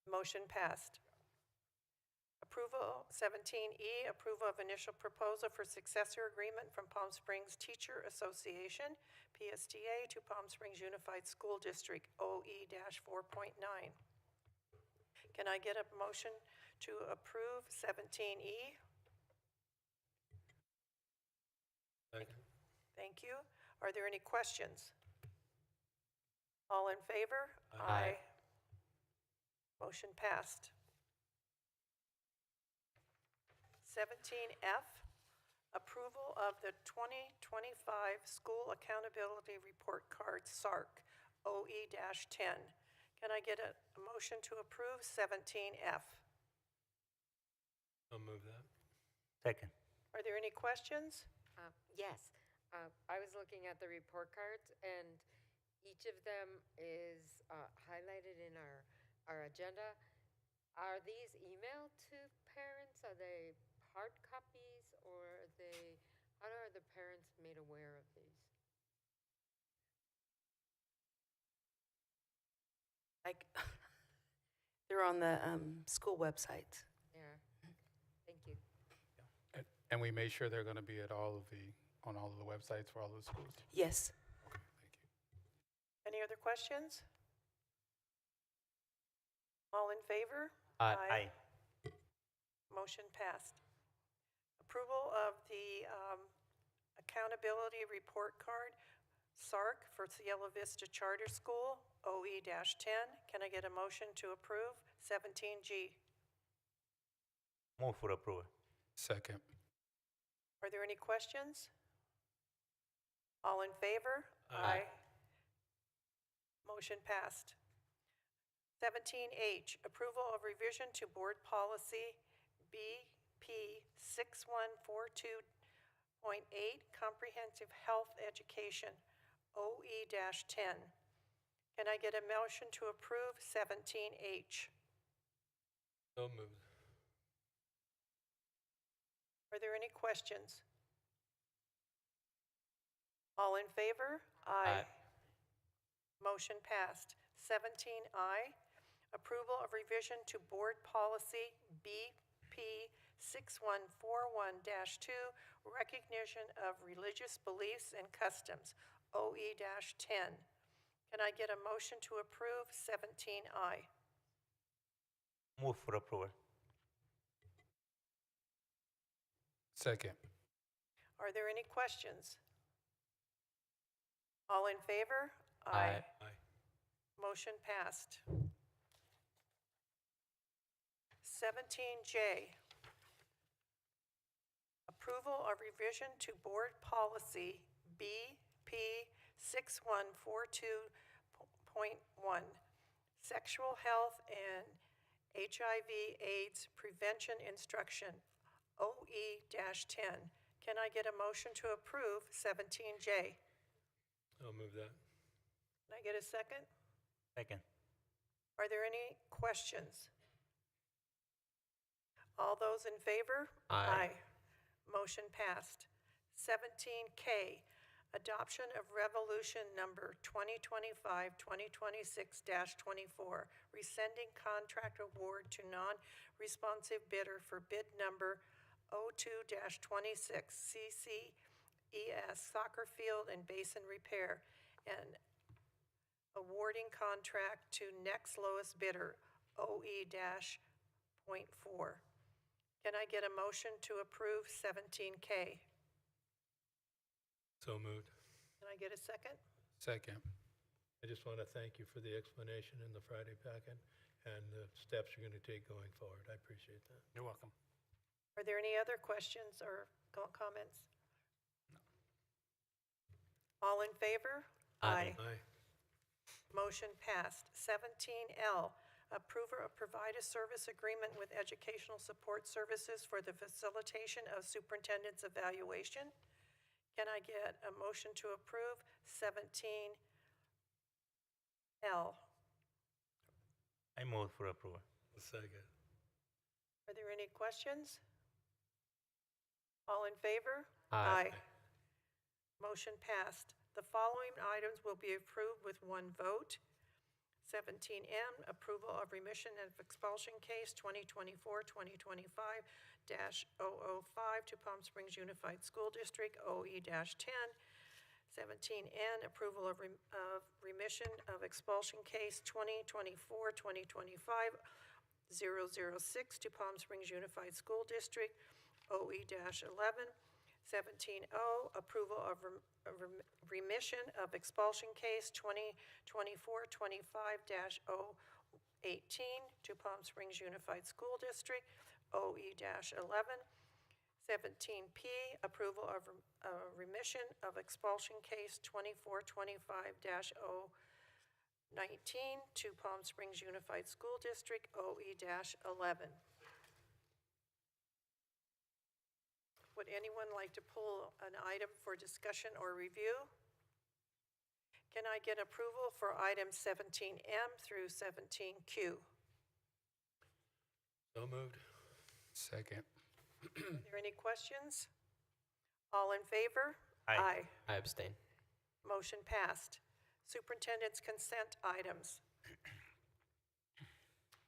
Motion passed. Approval 17E, approval of initial proposal for successor agreement from Palm Springs Teacher Association, PSTA, to Palm Springs Unified School District, OE-4.9. Can I get a motion to approve 17E? Second. Thank you. Are there any questions? All in favor? Aye. Motion passed. 17F, approval of the 2025 School Accountability Report Card, SARC, OE-10. Can I get a motion to approve 17F? I'll move that. Second. Are there any questions? Yes. I was looking at the report cards, and each of them is highlighted in our agenda. Are these emailed to parents? Are they hard copies, or are they, how are the parents made aware of these? Like, they're on the school website. Yeah. Thank you. And we made sure they're going to be at on all of the websites for all of the schools. Yes. Okay, thank you. Any other questions? All in favor? Aye. Motion passed. Approval of the accountability report card, SARC, for Cielo Vista Charter School, OE-10. Can I get a motion to approve 17G? Move for approval. Second. Are there any questions? All in favor? Aye. Motion passed. 17H, approval of revision to board policy BP 6142.8, comprehensive health education, OE-10. Can I get a motion to approve 17H? So moved. Are there any questions? All in favor? Aye. Motion passed. 17I, approval of revision to board policy BP 6141-2, recognition of religious beliefs and customs, OE-10. Can I get a motion to approve 17I? Move for approval. Second. Are there any questions? All in favor? Aye. Aye. Motion passed. 17J, approval of revision to board policy BP 6142.1, sexual health and HIV/AIDS prevention instruction, OE-10. Can I get a motion to approve 17J? I'll move that. Can I get a second? Second. Are there any questions? All those in favor? Aye. Motion passed. 17K, adoption of resolution number 2025-2026-24, rescinding contract award to non-responsive bidder for bid number 02-26 CCES soccer field and basin repair, and awarding contract to next lowest bidder, OE-.4. Can I get a motion to approve 17K? So moved. Can I get a second? Second. I just want to thank you for the explanation in the Friday packet and the steps you're going to take going forward. I appreciate that. You're welcome. Are there any other questions or comments? All in favor? Aye. Aye. Motion passed. 17L, approver of provide a service agreement with Educational Support Services for the facilitation of superintendent's evaluation. Can I get a motion to approve 17L? I move for approval. Second. Are there any questions? All in favor? Aye. Motion passed. The following items will be approved with one vote. 17M, approval of remission of expulsion case 2024-2025-005 to Palm Springs Unified School District, OE-10. 17N, approval of remission of expulsion case 2024-2025-006 to Palm Springs Unified School District, OE-11. 17O, approval of remission of expulsion case 2024-25-018 to Palm Springs Unified School District, OE-11. 17P, approval of remission of expulsion case 24-25-019 to Palm Springs Unified School District, OE-11. Would anyone like to pull an item for discussion or review? Can I get approval for items 17M through 17Q? So moved. Second. Are there any questions? All in favor? Aye. I abstain. Motion passed. Superintendent's consent items.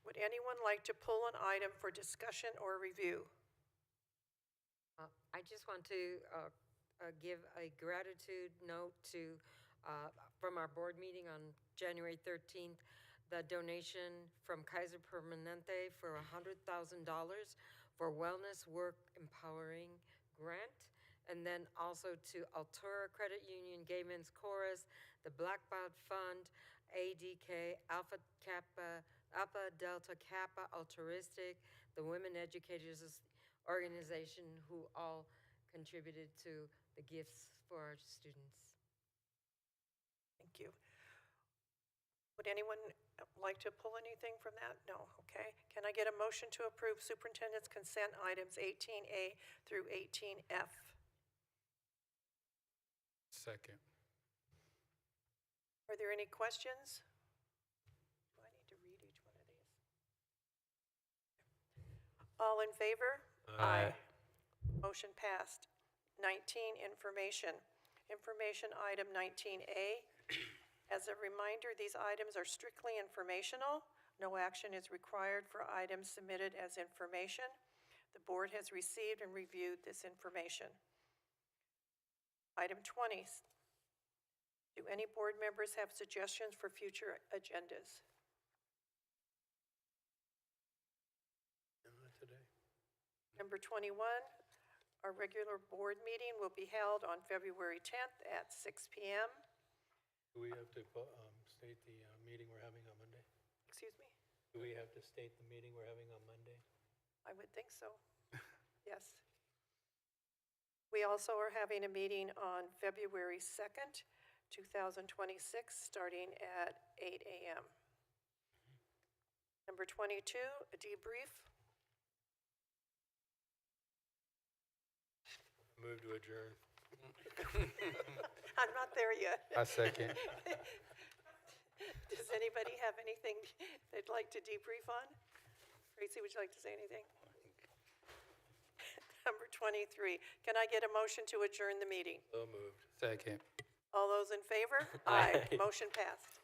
Would anyone like to pull an item for discussion or review? I just want to give a gratitude note to, from our board meeting on January 13th, the donation from Kaiser Permanente for $100,000 for Wellness Work Empowering Grant, and then also to Altura Credit Union, Gay Men's Chorus, the Black Belt Fund, ADK, Alpha Delta Kappa, Altruistic, the Women Educators Organization, who all contributed to the gifts for our students. Thank you. Would anyone like to pull anything from that? No, okay. Can I get a motion to approve superintendent's consent items 18A through 18F? Second. Are there any questions? Do I need to read each one of these? All in favor? Aye. Motion passed. 19, information. Information item 19A. As a reminder, these items are strictly informational. No action is required for items submitted as information. The board has received and reviewed this information. Item 20. Do any board members have suggestions for future agendas? Today. Number 21, our regular board meeting will be held on February 10th at 6 p.m. Do we have to state the meeting we're having on Monday? Excuse me? Do we have to state the meeting we're having on Monday? I would think so. Yes. We also are having a meeting on February 2nd, 2026, starting at 8 a.m. Number 22, a debrief. Move to adjourn. I'm not there yet. I second. Does anybody have anything they'd like to debrief on? Tracy, would you like to say anything? Number 23, can I get a motion to adjourn the meeting? So moved. Second. All those in favor? Aye. Motion passed.